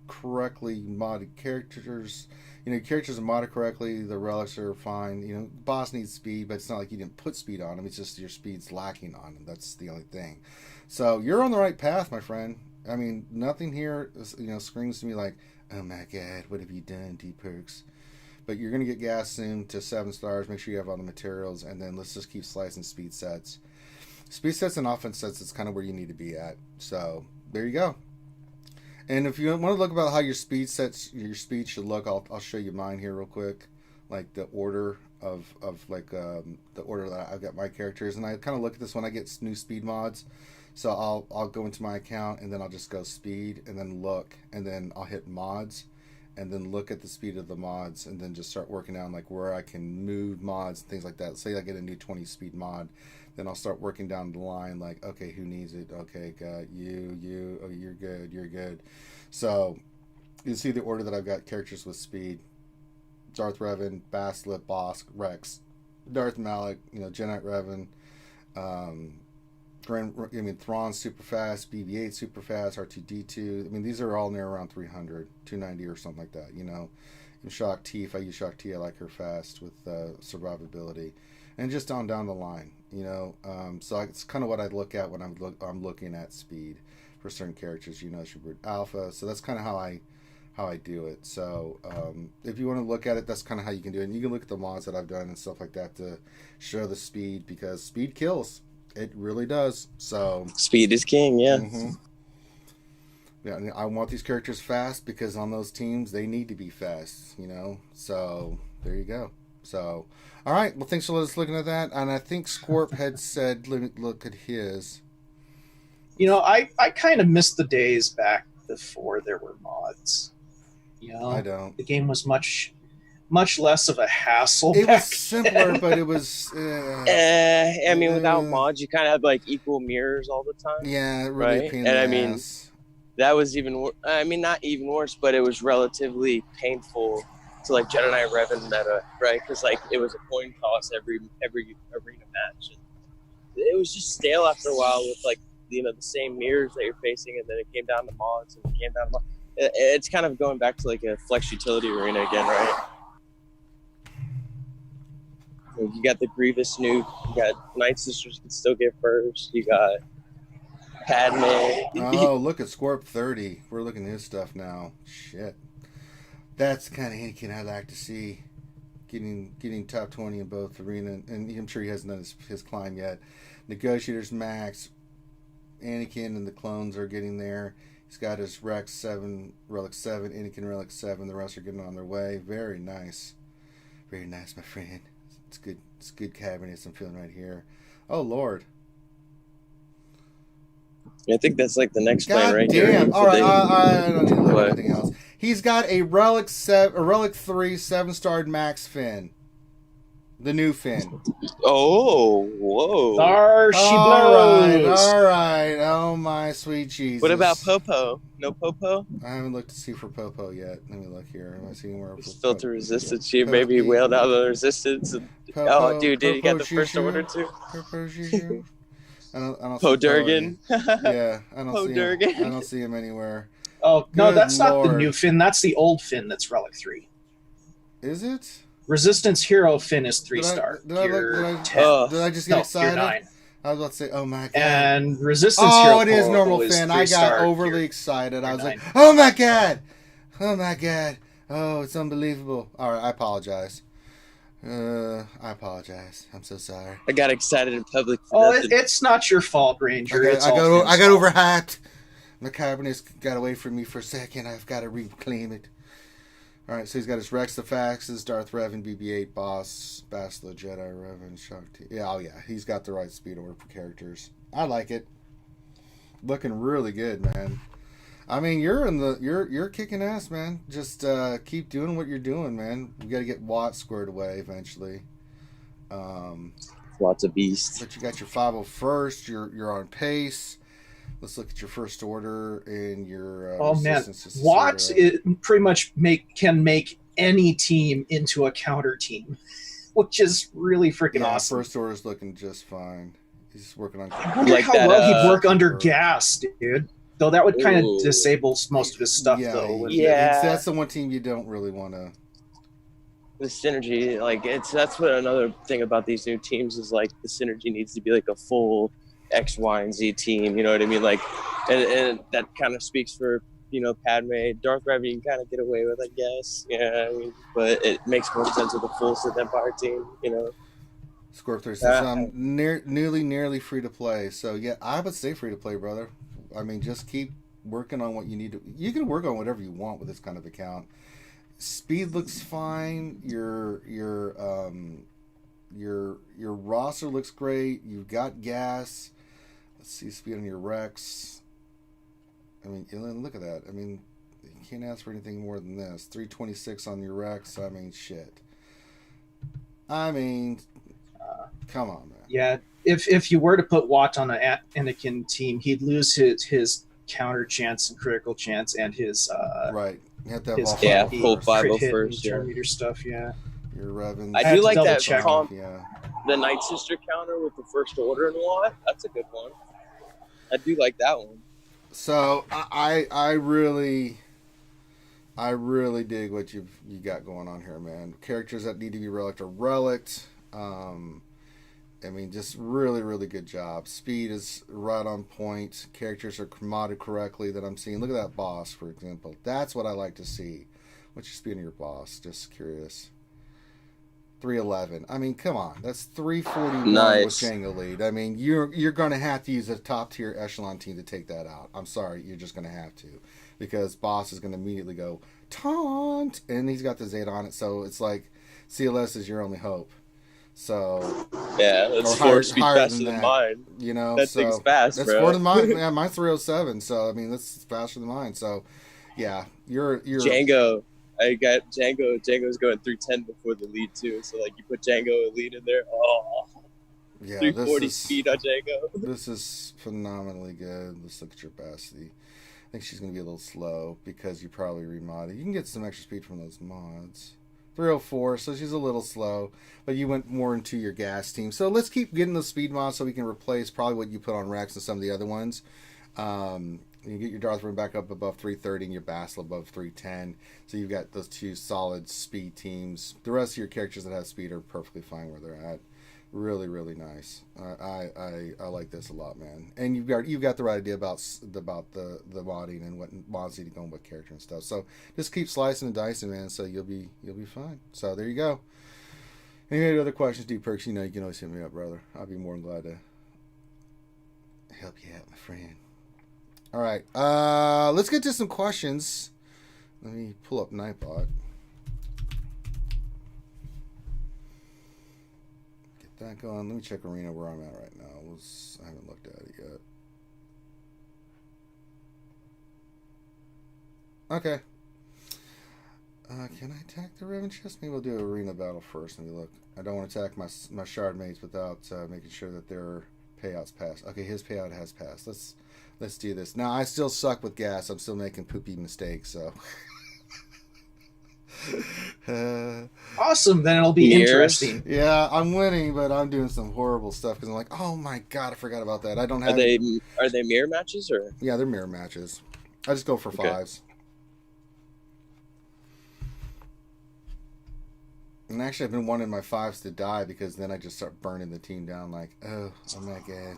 correctly modded characters. You know, characters are modded correctly. The relics are fine. You know, boss needs speed, but it's not like you didn't put speed on him. It's just your speed's lacking on him. That's the only thing. So you're on the right path, my friend. I mean, nothing here, you know, screams to me like, "Oh my God, what have you done, D-Perks?" But you're gonna get gas soon to 7 stars. Make sure you have all the materials, and then let's just keep slicing speed sets. Speed sets and offense sets is kind of where you need to be at. So there you go. And if you want to look about how your speed sets, your speed should look, I'll show you mine here real quick, like the order of like the order that I've got my characters, and I kind of look at this when I get new speed mods. So I'll go into my account and then I'll just go speed and then look, and then I'll hit mods, and then look at the speed of the mods, and then just start working down like where I can move mods and things like that. Say I get a new 20 speed mod. Then I'll start working down the line like, okay, who needs it? Okay, got you, oh, you're good. So you see the order that I've got characters with speed. Darth Revan, Baslet, Bosk, Rex, Darth Malak, you know, Jedi Revan, Thrawn's super fast, BB-8 super fast, R2-D2. I mean, these are all near around 300, 290 or something like that, you know. And Shock T, if I use Shock T, I like her fast with survivability. And just on down the line, you know. So it's kind of what I look at when I'm looking at speed for certain characters. You know, Super Alpha. So that's kind of how I do it. So if you want to look at it, that's kind of how you can do it. And you can look at the mods that I've done and stuff like that to show the speed, because speed kills. It really does. So speed is king. Yeah. Mm-hmm. Yeah, I want these characters fast because on those teams they need to be fast. You know. So there you go. So, all right. Well, thanks for looking at that. And I think Scorp had said, let me look at his. You know, I kind of missed the days back before there were mods. You know, I don't. The game was much less of a hassle. It back was simpler, then. but it was. I mean, without mods, you kind of have like equal mirrors all the time. Yeah, really right? pain in And the I mean, ass. that was even. I mean, not even worse, but it was relatively painful to like Jedi Revan meta, right? Because like it was a coin toss every arena match, and it was just stale after a while with like, you know, the same mirrors that you're facing, and then it came down to mods, and it came down to mods. It's kind of going back to like a flex utility arena again, right? You got the Grievous nuke, you got Night Sisters can still get first, you got Padme. Oh, look at Scorp 30. We're looking at his stuff now. Shit. That's the kind of Anakin I like to see. Getting top 20 in both arena, and I'm sure he hasn't done his climb yet. Negotiators max. Anakin and the clones are getting there. He's got his Rex 7, Relic 7, Anakin Relic 7. The rest are getting on their way. Very nice. Very nice, my friend. It's good. It's good cabinets I'm feeling right here. Oh, Lord. I think that's like the next God plan right damn. here. All right, I don't need to look What? at anything else. He's got a Relic 7, a Relic 3 7-starred Max Finn. The new Finn. Oh, whoa. There she blows. All right. Oh, my sweet Jesus. What about Popo? No Popo? I haven't looked to see for Popo yet. Let me look here. Am I seeing where? Just filter resistance. She maybe wailed out the resistance. And, Popo, dude, you got the first Shishu? order too? Popo Shishu? I don't Po see Durgan. Yeah, I don't Po see him. Durgan. I don't see him anywhere. Oh no, Good that's not the Lord. new Finn. That's the old Finn. That's Relic 3. Is it? Resistance Hero Finn is 3-star. Did I Tier look- 10. Oh. Did I just get No, Tier excited? 9. I was about to say, oh my god. And Resistance Oh, Hero it is Polo normal is fan. I got 3-star overly tier. excited. I was like, 9. oh my god. Oh my god. Oh, it's unbelievable. All right, I apologize. I apologize. I'm so sorry. I got excited in public. Oh, it's not your fault, Ranger. I It's all got Finn's fault. overhyped. My carbonist got away from me for a second. I've got to reclaim it. All right, so he's got his Rex the Faxes, Darth Revan, BB-8, Boss, Bastila, Jedi, Revan, Shakti. Yeah, oh yeah, he's got the right speed order for characters. I like it. Looking really good, man. I mean, you're kicking ass, man. Just keep doing what you're doing, man. We got to get Watt squared away eventually. Lots of beasts. But you got your 501st. You're on pace. Let's look at your first order and your. Oh man, resistance to Watt Caesar. it pretty much can make any team into a counter team, which is really freaking Yeah, awesome. first order's looking just fine. He's working on. I wonder Like how that, well he'd work under or- gas, dude. Though that would kind Ooh. of disable most of his stuff, Yeah, though. when- Yeah. That's the one team you don't really want to. The synergy, like that's what another thing about these new teams is, like the synergy needs to be like a full X, Y, and Z team. You know what I mean? Like, and that kind of speaks for Padme. Darth Revan you can kind of get away with, I guess. Yeah, I mean, but it makes more sense with a full Sith Empire team. Scorp 3 says nearly free to play. So yeah, I would say free to play, brother. I mean, just keep working on what you need to. You can work on whatever you want with this kind of account. Speed looks fine. Your roster looks great. You've got gas. Let's see speed on your Rex. I mean, look at that. I mean, you can't ask for anything more than this. 326 on your Rex. I mean, shit. I mean, come on, man. Yeah, if you were to put Watt on an Anakin team, he'd lose his counter chance and critical chance and his Right. You have to have his all Yeah, five full first. five. crit hit 501st, and yeah. turn meter stuff. Yeah, Your Revan. I have do to like double that check. Yeah. the Night Sister counter with the first order and Watt. That's a good one. I do like that one. So I really dig what you got going on here, man. Characters that need to be relicked are relicked. I mean, just really good job. Speed is right on point. Characters are modded correctly that I'm seeing. Look at that boss, for example. That's what I like to see. What's your speed on your boss? Just curious. 311. I mean, come on. That's 341 Nice. with Django lead. I mean, you're going to have to use a top tier echelon team to take that out. I'm sorry, you're just going to have to, because boss is going to immediately go taunt, and he's got the Zeta on it, so it's like CLS is your only hope. So Yeah, that's Or 4 higher- speed higher faster than than that. mine. you know, That so thing's fast, that's bro. more than mine. Yeah, mine's 307. So I mean, that's faster than mine. So yeah, you're Django. I got Django. Django's going 310 before the lead too. So like you put Django a lead in there. Oh, yeah. 340 This is, speed on Django. this is phenomenally good. Let's look at your Basti. I think she's going to be a little slow because you probably remodded. You can get some extra speed from those mods. 304, so she's a little slow, but you went more into your gas team. So let's keep getting the speed mods so we can replace probably what you put on Rex and some of the other ones. You get your Darth Vader back up above 330 and your Bastila above 310. So you've got those two solid speed teams. The rest of your characters that have speed are perfectly fine where they're at. Really nice. I like this a lot, man. And you've got the right idea about the modding and what mods need to go and what character and stuff. So just keep slicing and dicing, man. So you'll be fine. So there you go. Any other questions, D-Perks? You know you can always hit me up, brother. I'll be more than glad to help you out, my friend. All right, let's get to some questions. Let me pull up Nightbot. Get that going. Let me check Arena where I'm at right now. I haven't looked at it yet. Okay. Can I attack the Revan chest? Maybe we'll do Arena battle first. Let me look. I don't want to attack my shard mates without making sure that their payouts pass. Okay, his payout has passed. Let's do this. Now, I still suck with gas. I'm still making poopy mistakes, so. awesome. Then it'll be Years. interesting. Yeah, I'm winning, but I'm doing some horrible stuff because I'm like, oh my god, I forgot about that. I don't have. Are they mirror matches or? Yeah, they're mirror matches. I just go for Okay. fives. And actually, I've been wanting my 5s to die because then I just start burning the team down. Like, oh my god.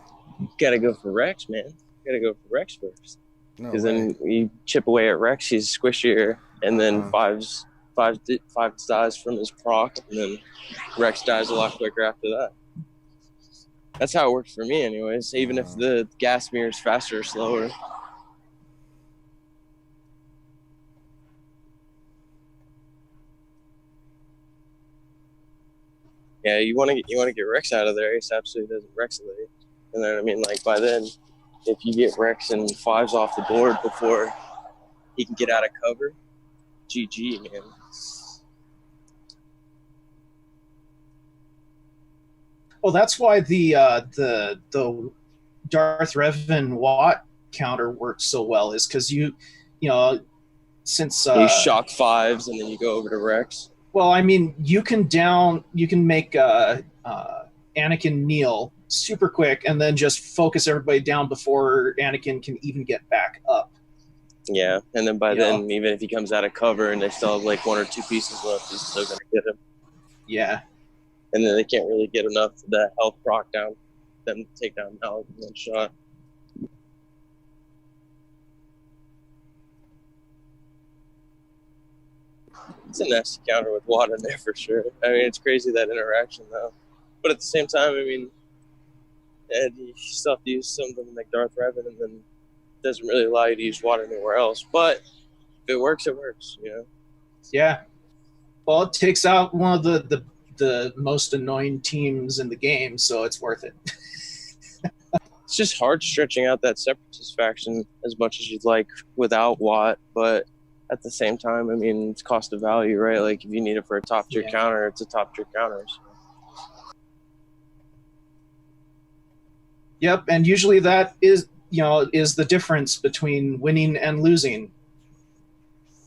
Gotta go for Rex, man. Gotta go for Rex first. No Because way. then you chip away at Rex, he's squishier, and then fives dies from his proc, and then Rex dies a lot quicker after that. That's how it works for me, anyways. Even if the gas mirror is faster or slower. Yeah, you want to get Rex out of there ASAP so he doesn't Rexilate. And then I mean, like by then, if you get Rex and 5s off the board before he can get out of cover, GG, man. Well, that's why the Darth Revan Watt counter works so well, is because you know, since you shock 5s and then you go over to Rex. Well, I mean, you can make Anakin kneel super quick and then just focus everybody down before Anakin can even get back up. Yeah, and then by then, even if he comes out of cover and they still have like 1 or 2 pieces left, he's still going to get him. Yeah. And then they can't really get enough of that health proc down, them to take down Malik in one shot. It's a nasty counter with Watt in there for sure. I mean, it's crazy, that interaction, though. But at the same time, I mean, you still have to use something like Darth Revan, and then it doesn't really allow you to use Watt anywhere else. But if it works, it works, you know? Yeah. Well, it takes out one of the most annoying teams in the game, so it's worth it. It's just hard stretching out that Separatist faction as much as you'd like without Watt, but at the same time, I mean, it's cost of value, right? Like, if you need it for a top-tier counter, it's a top-tier counter. So. Yep, and usually that is the difference between winning and losing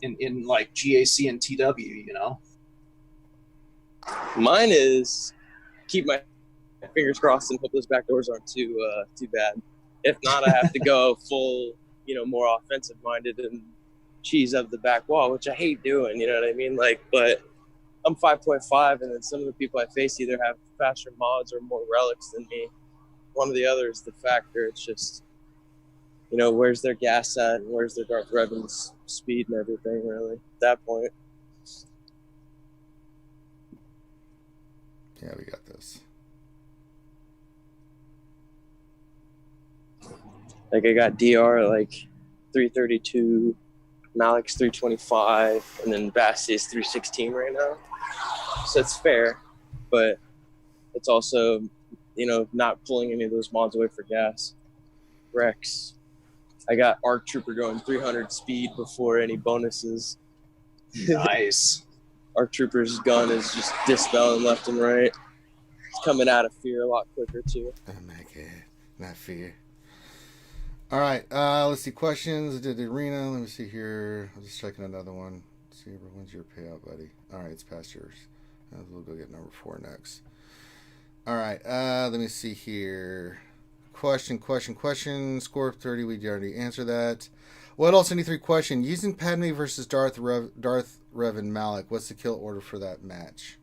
in like GAC and TW, you know? Mine is keep my fingers crossed and hope those backdoors aren't too bad. If not, I have to go full, more offensive-minded and cheese up the back wall, which I hate doing, you know what I mean? Like, but I'm 5.5, and then some of the people I face either have faster mods or more relics than me. One or the other is the factor. It's just, where's their gas at and where's their Darth Revan's speed and everything, really, at that point. Yeah, we got this. Like, I got DR like 332, Malik's 325, and then Basti's 316 right now. So it's fair, but it's also, not pulling any of those mods away for gas. Rex. I got Arc Trooper going 300 speed before any bonuses. Nice. Arc Trooper's gun is just dispelling left and right. It's coming out of fear a lot quicker, too. Oh, my God. Not fear. All right. Let's see. Questions. I did the arena. Let me see here. I'm just checking another one. Let's see. When's your payout, buddy? All right. It's past yours. We'll go get number 4 next. All right. Let me see here. Question. Score of 30. We already answered that. What else? 3 question. Using Padme versus Darth Revan Malik. What's the kill order for that match?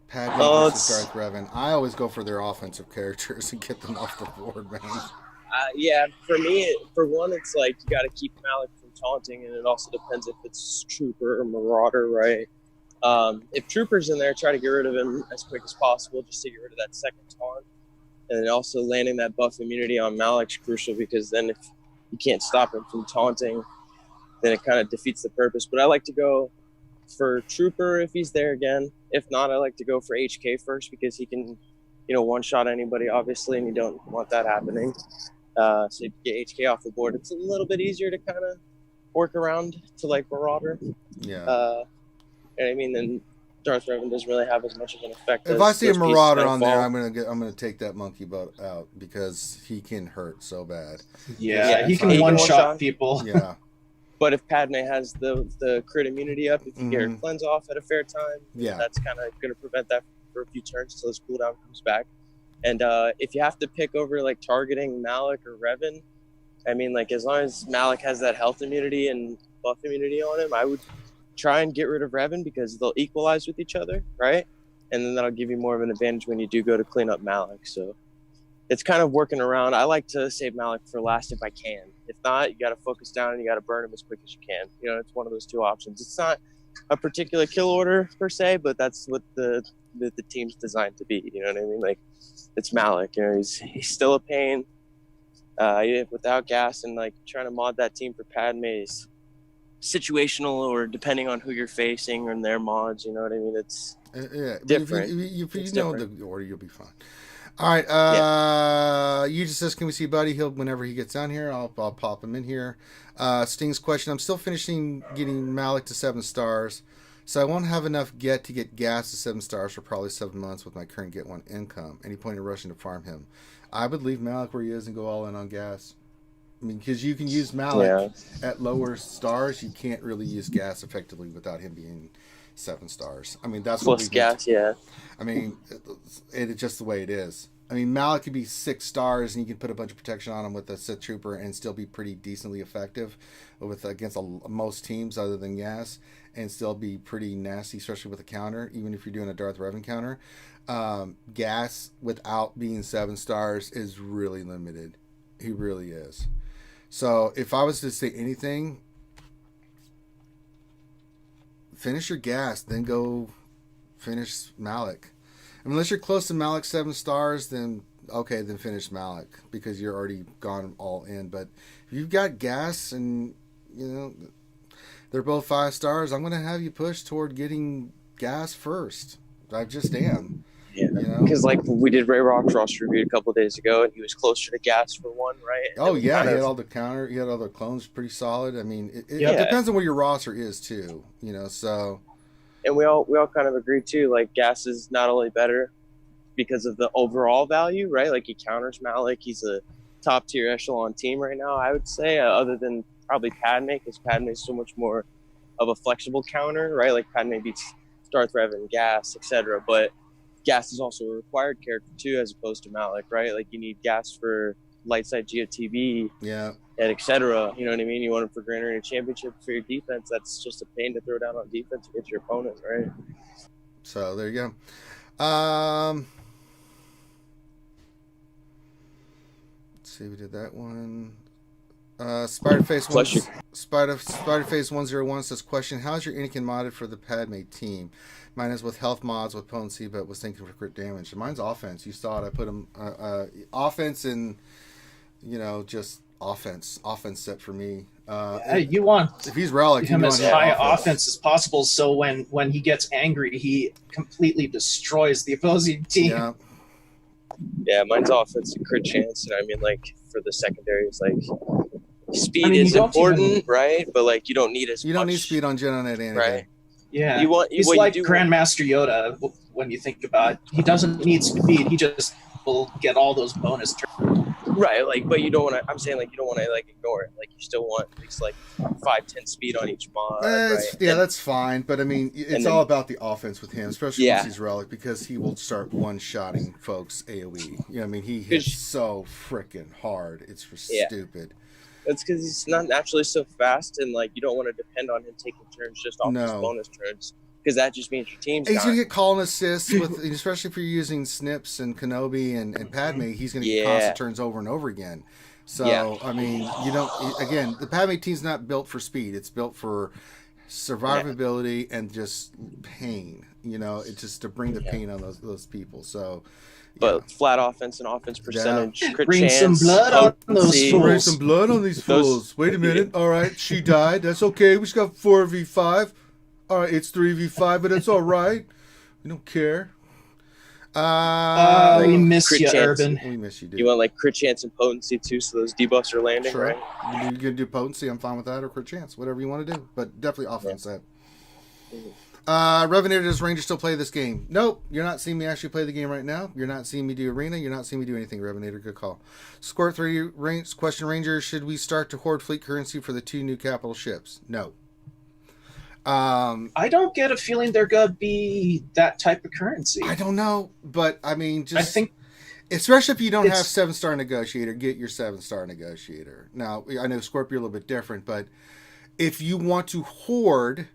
Padme versus Darth Revan. I always go for their offensive characters and get them off the board, man. Yeah, for me, for one, it's like you got to keep Malik from taunting, and it also depends if it's Trooper or Marauder, right? If Trooper's in there, try to get rid of him as quick as possible just to get rid of that second taunt. And then also landing that buff immunity on Malik's crucial, because then if you can't stop him from taunting, then it kind of defeats the purpose. But I like to go for Trooper if he's there again. If not, I like to go for HK first, because he can, one-shot anybody, obviously, and you don't want that happening. So you get HK off the board. It's a little bit easier to kind of work around to, like, Marauder. Yeah. And I mean, then Darth Revan doesn't really have as much of an effect. If I see a Marauder on there, I'm gonna take that monkey butt out, because he can hurt so bad. Yeah, he can one-shot people. Yeah. But if Padme has the crit immunity up, if you get her cleanse off at a fair time, that's kind of going to prevent that for a few turns until his cooldown comes back. And if you have to pick over, like, targeting Malik or Revan, I mean, like, as long as Malik has that health immunity and buff immunity on him, I would try and get rid of Revan because they'll equalize with each other, right? And then that'll give you more of an advantage when you do go to clean up Malik. So it's kind of working around. I like to save Malik for last if I can. If not, you got to focus down and you got to burn him as quick as you can. You know, it's one of those two options. It's not a particular kill order per se, but that's what the team's designed to be. You know what I mean? Like, it's Malik. You know, he's still a pain without gas, and like trying to mod that team for Padme is situational or depending on who you're facing and their mods. You know what I mean? It's different. If you know the order, you'll be fine. All right. You just says, can we see Buddy? He'll whenever he gets down here. I'll pop him in here. Sting's question. I'm still finishing getting Malik to 7 stars, so I won't have enough to get gas to 7 stars for probably 7 months with my current Get 1 income. Any point in rushing to farm him? I would leave Malik where he is and go all in on gas. I mean, because you can use Malik at lower stars. You can't really use gas effectively without him being 7 stars. I mean, that's plus what gas. Yeah. I mean, it's just the way it is. I mean, Malik could be 6 stars, and you can put a bunch of protection on him with a Sith Trooper and still be pretty decently effective against most teams other than gas, and still be pretty nasty, especially with a counter, even if you're doing a Darth Revan counter. Gas without being 7 stars is really limited. He really is. So if I was to say anything, finish your gas, then go finish Malik. I mean, unless you're close to Malik 7 stars, then okay, then finish Malik because you're already gone all in. But if you've got gas and you know they're both 5 stars, I'm going to have you push toward getting gas first. I just am. Yeah, you know? Because like we did Ray Rockcross review a couple of days ago, and he was closer to gas for 1, right? Oh yeah, he had all the counter, he had all the clones pretty solid. I mean, it depends on where your roster is too, you know. So, and we all kind of agreed too. Like gas is not only better because of the overall value, right? Like he counters Malik, he's a top tier echelon team right now. I would say, other than probably Padme, because Padme is so much more of a flexible counter, right? Like Padme beats Darth Revan, gas, etc. But gas is also a required character too, as opposed to Malik, right? Like you need gas for light side GOTV, yeah, and etc. You know what I mean? You want him for Grand Arena Championship for your defense. That's just a pain to throw down on defense against your opponent, right? So there you go. Let's see, we did that one. Spiderface 101 says, question, how's your Anakin modded for the Padme team? Mine is with health mods with potency, but was thinking for crit damage. Mine's offense. You saw it. I put him offense and just offense set for me. You want if he's relic, him as high offense as possible, so when he gets angry, he completely destroys the opposing team. Yeah, mine's offense and crit chance, and I mean, like for the secondaries, like speed is important, right? But like you don't need as much. You don't need speed on Gen on that Anakin, right? Yeah, he's like Grandmaster Yoda. When you think about it, he doesn't need speed; he just will get all those bonus turns. Right, like, but you don't want to. I'm saying, like, you don't want to like ignore it. Like, you still want at least like 5-10 speed on each mod. Right? Yeah, that's fine. But I mean, it's all about the offense with him, especially once he's relic, because he will start one-shotting folks AOE. You know what I mean? He hits so freaking hard. It's stupid. That's because he's not naturally so fast, and like you don't want to depend on him taking turns just off his bonus turns. Because that just means your team's he's going to get call and assists, especially if you're using Snips and Kenobi and Padme. He's going to get constant turns over and over again. So, I mean, the Padme team's not built for speed. It's built for survivability and just pain. You know, it's just to bring the pain on those people. So, but flat offense and offense percentage, crit bring chance, some blood on those fools. Bring some blood on these fools. Wait a minute. All right, she died. That's okay. We just got 4v5. All right, it's 3v5, but it's all right. We don't care. We miss you, Urban. We miss you, dude. You want like crit chance and potency too, so those debuffs are landing, right? You're going to do potency, I'm fine with that, or crit chance, whatever you want to do. But definitely offense that. Revenator, does Ranger still play this game? Nope. You're not seeing me actually play the game right now. You're not seeing me do arena. You're not seeing me do anything, Revenator. Good call. Squirt 3 question, Ranger, should we start to hoard fleet currency for the 2 new capital ships? No. I don't get a feeling they're gonna be that type of currency. I don't know, but I mean, I think, especially if you don't have 7-star negotiator, get your 7-star negotiator. Now, I know Scorpio a little bit different, but if you want to hoard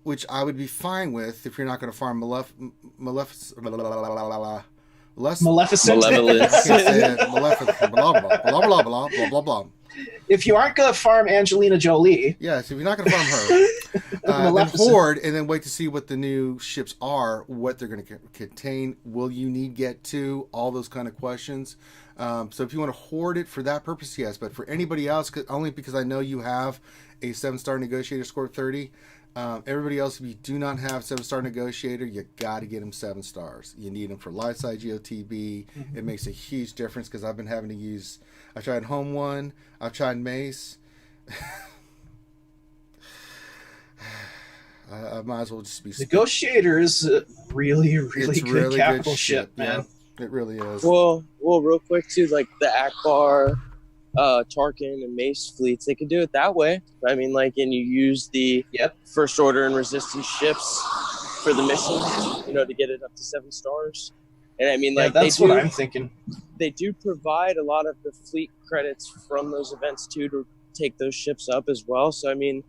which I would be fine with if you're not going to farm Maleficent. Maleficent. I can't say it. Maleficent. Blah, blah, blah, blah, blah, blah, blah, blah. If you aren't going to farm Angelina Jolie. Yeah, so if you're not going to farm her, then hoard and then wait to see what the new ships are, what they're going to contain. Will you need get to? All those kind of questions. So if you want to hoard it for that purpose, yes. But for anybody else, only because I know you have a 7-star negotiator score 30. Everybody else, if you do not have 7-star negotiator, you got to get them 7 stars. You need them for live side GOTB. Mm-hmm. It makes a huge difference because I've been having to use. I tried Home One. I've tried Mace. I might as well just be. Negotiator is a really, really good really capital good ship, man. Yeah, it really is. Well, real quick too, like the Akbar, Tarkin, and Mace fleets, they could do it that way. I mean, like, and you use the First Order and Resistance ships for the missions, to get it up to 7 stars. And I mean, like, that's what I'm thinking. They do provide a lot of the fleet credits from those events too to take those ships up as well. So I mean,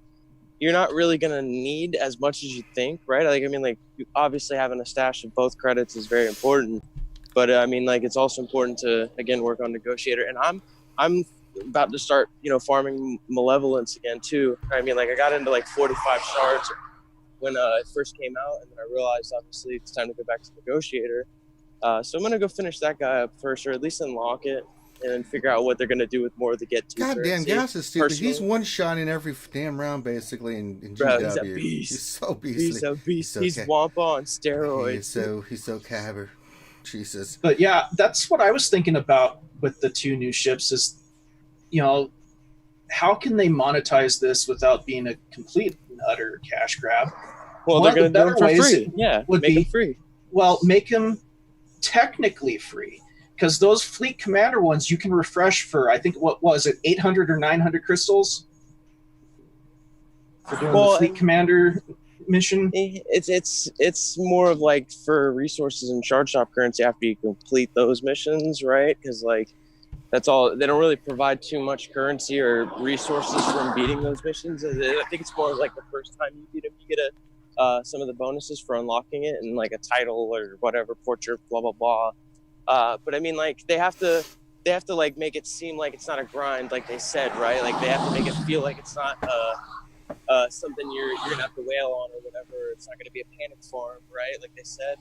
you're not really gonna need as much as you think, right? Like, I mean, like, obviously having a stash of both credits is very important, but I mean, like, it's also important to again work on negotiator. And I'm about to start, farming malevolence again too. I mean, like, I got into like 45 shards when it first came out, and then I realized obviously it's time to go back to negotiator. So I'm going to go finish that guy up first, or at least unlock it, and figure out what they're going to do with more of the get to. Goddamn, Gas is stupid. He's one-shotting every damn round, basically, in GW. Bro, he's a beast. He's so beastly. He's a beast. He's Wampa on steroids. He's so cabber. Jesus. But yeah, that's what I was thinking about with the 2 new ships is, how can they monetize this without being a complete and utter cash grab? Well, they're going to do them for free. Yeah, make them free. Well, make them technically free, because those fleet commander ones you can refresh for, I think, what was it, 800 or 900 crystals for doing the fleet commander mission. It's more of like for resources and shard shop currency after you complete those missions, right? Because like that's all. They don't really provide too much currency or resources from beating those missions. I think it's more like the first time you beat them, you get some of the bonuses for unlocking it and like a title or whatever, portrait, blah blah blah. But I mean, like, they have to like make it seem like it's not a grind, like they said, right? Like they have to make it feel like it's not something you're gonna have to wail on or whatever. It's not gonna be a panic farm, right? Like they said.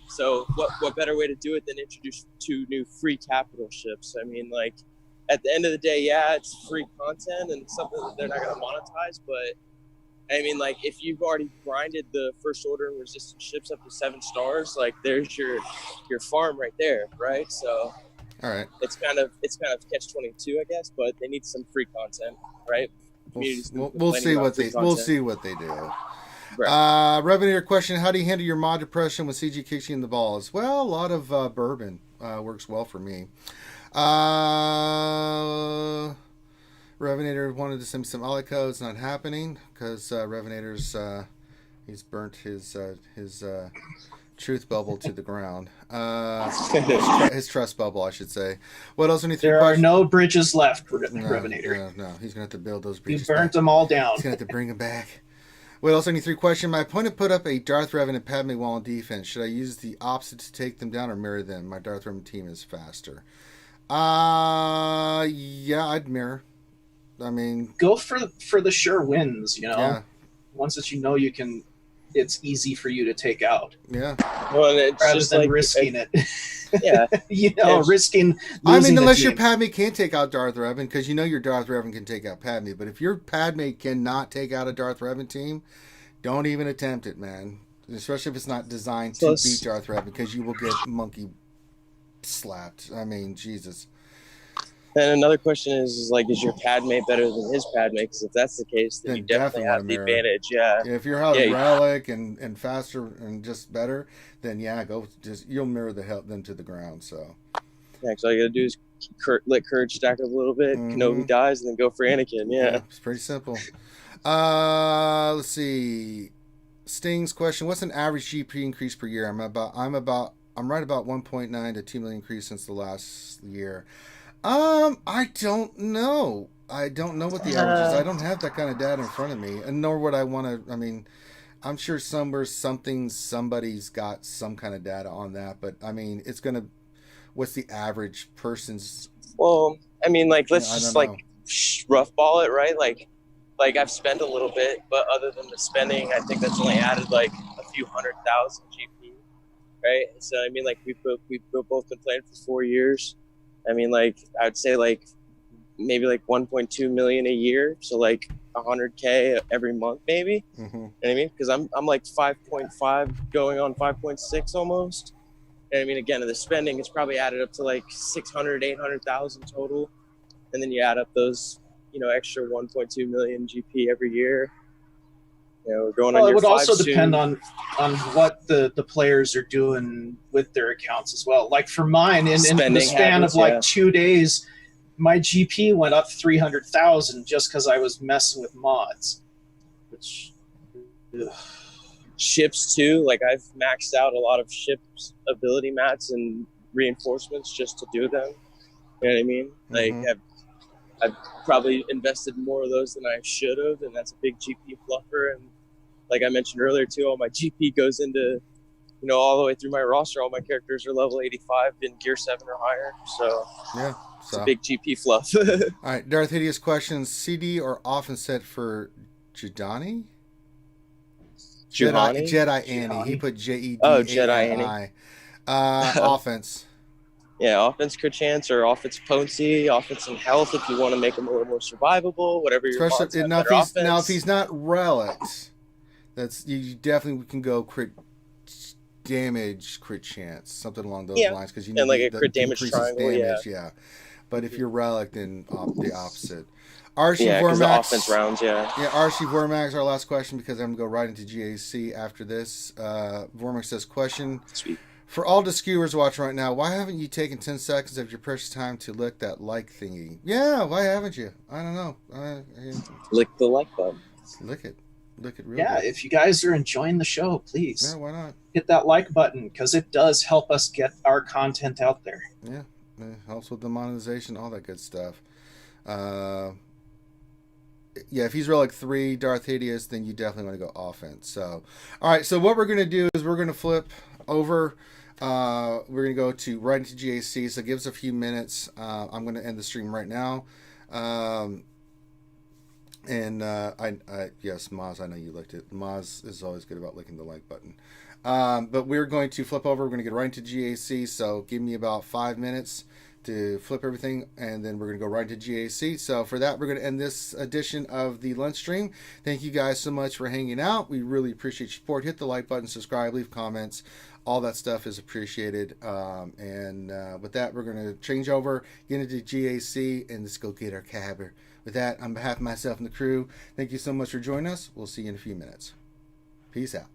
So what better way to do it than introduce 2 new free capital ships? I mean, like, at the end of the day, yeah, it's free content and it's something that they're not gonna monetize, but I mean, like, if you've already grinded the First Order and Resistance ships up to 7 stars, like, there's your farm right there, right? So, all right, it's kind of catch-22, I guess, but they need some free content, right? We'll see what they do. Right. Revenator question: how do you handle your mod depression when CG kicks you in the balls? Well, a lot of bourbon works well for me. Revenator wanted to send me some Alico. It's not happening because Revenator's he's burnt his truth bubble to the ground. His trust bubble, I should say. What else? There are no bridges left, Revenator. No, he's gonna have to build those bridges. He burnt them all down. He's gonna have to bring them back. What else? Any 3 question? My opponent put up a Darth Revan and Padme wall in defense. Should I use the opposite to take them down or mirror them? My Darth Revan team is faster. Yeah, I'd mirror. I mean, go for the sure wins. Yeah. Once that you can, it's easy for you to take out. Yeah. Well, it's rather just than like risking it. Yeah. Risking. I mean, unless your Padme can't take out Darth Revan, because your Darth Revan can take out Padme. But if your Padme cannot take out a Darth Revan team, don't even attempt it, man. Especially if it's not designed to beat Darth Revan, because you will get monkey slapped. I mean, Jesus. And another question is is your Padme better than his Padme? Because if that's the case, then you definitely have the advantage. Yeah. If you're having relic and faster and just better, then you'll mirror them to the ground. So. Yeah, so all you gotta do is let courage stack up a little bit. Mm-hmm. Kenobi dies, and then go for Anakin. Yeah. It's pretty simple. Let's see. Sting's question: what's an average GP increase per year? I'm right about 1.9 to 2 million increase since the last year. I don't know. I don't know what the average is. I don't have that kind of data in front of me, and nor would I want to. I mean, I'm sure somebody's got some kind of data on that, but I mean, what's the average person's? Well, I mean, like, let's I just don't like rough ball it, right? Like I've spent a little bit, but other than the spending, I think that's only added like a few 100,000 GP, right? So I mean, like we've both been playing for 4 years. I mean, like I'd say like maybe like 1.2 million a year, so like 100K every month, maybe. Mm-hmm. You know what I mean? Because I'm like 5.5 going on 5.6 almost. And I mean, again, the spending is probably added up to like 600, 800,000 total, and then you add up those, extra 1.2 million GP every year. We're going on. It would also soon. depend on what the players are doing with their accounts as well. Like for mine, in the span of like 2 days, my GP went up 300,000 just because I was messing with mods. Which ships too. Like I've maxed out a lot of ships ability mats and reinforcements just to do them. You know what I mean? Mm-hmm. Like I've probably invested more of those than I should have, and that's a big GP fluffer. And like I mentioned earlier too, all my GP goes into, all the way through my roster. All my characters are level 85 in gear 7 or higher. So yeah, it's a big GP fluff. All right, Darth Hideous question: CD or often set for Jidani? Jedi Annie. He put Jedani. Oh, Jedi Annie. Offense. Yeah, offense crit chance or offense potency, offense and health if you want to make them a little more survivable, whatever your mods have. Now if he's not relics, you definitely can go crit damage, crit chance, something along those lines, because you need like a crit damage triangle. Yeah. But if you're relic, then the opposite. RSG because the Vormax. Offense rounds, yeah. Yeah, RSG Vormax, our last question, because I'm going to go right into GAC after this. Vormax says, question. Sweet. For all the skewers watching right now, why haven't you taken 10 seconds of your precious time to lick that like thingy? Yeah, why haven't you? I don't know. Lick the like button. Lick it. Lick it real Yeah, good. if you guys are enjoying the show, please. Yeah, why not? Hit that like button, because it does help us get our content out there. Yeah, it helps with the monetization, all that good stuff. Yeah, if he's relic 3, Darth Hideous, then you definitely want to go offense. So, all right, so what we're going to do is we're going to flip over. We're going to go right into GAC, so give us a few minutes. I'm going to end the stream right now. Yes, Maz, I know you licked it. Maz is always good about licking the like button. But we're going to flip over. We're going to get right into GAC, so give me about 5 minutes to flip everything, and then we're going to go right into GAC. So for that, we're going to end this edition of the lunch stream. Thank you guys so much for hanging out. We really appreciate your support. Hit the like button, subscribe, leave comments. All that stuff is appreciated. With that, we're going to change over, get into GAC, and let's go get our cabber. With that, on behalf of myself and the crew, thank you so much for joining us. We'll see you in a few minutes. Peace out.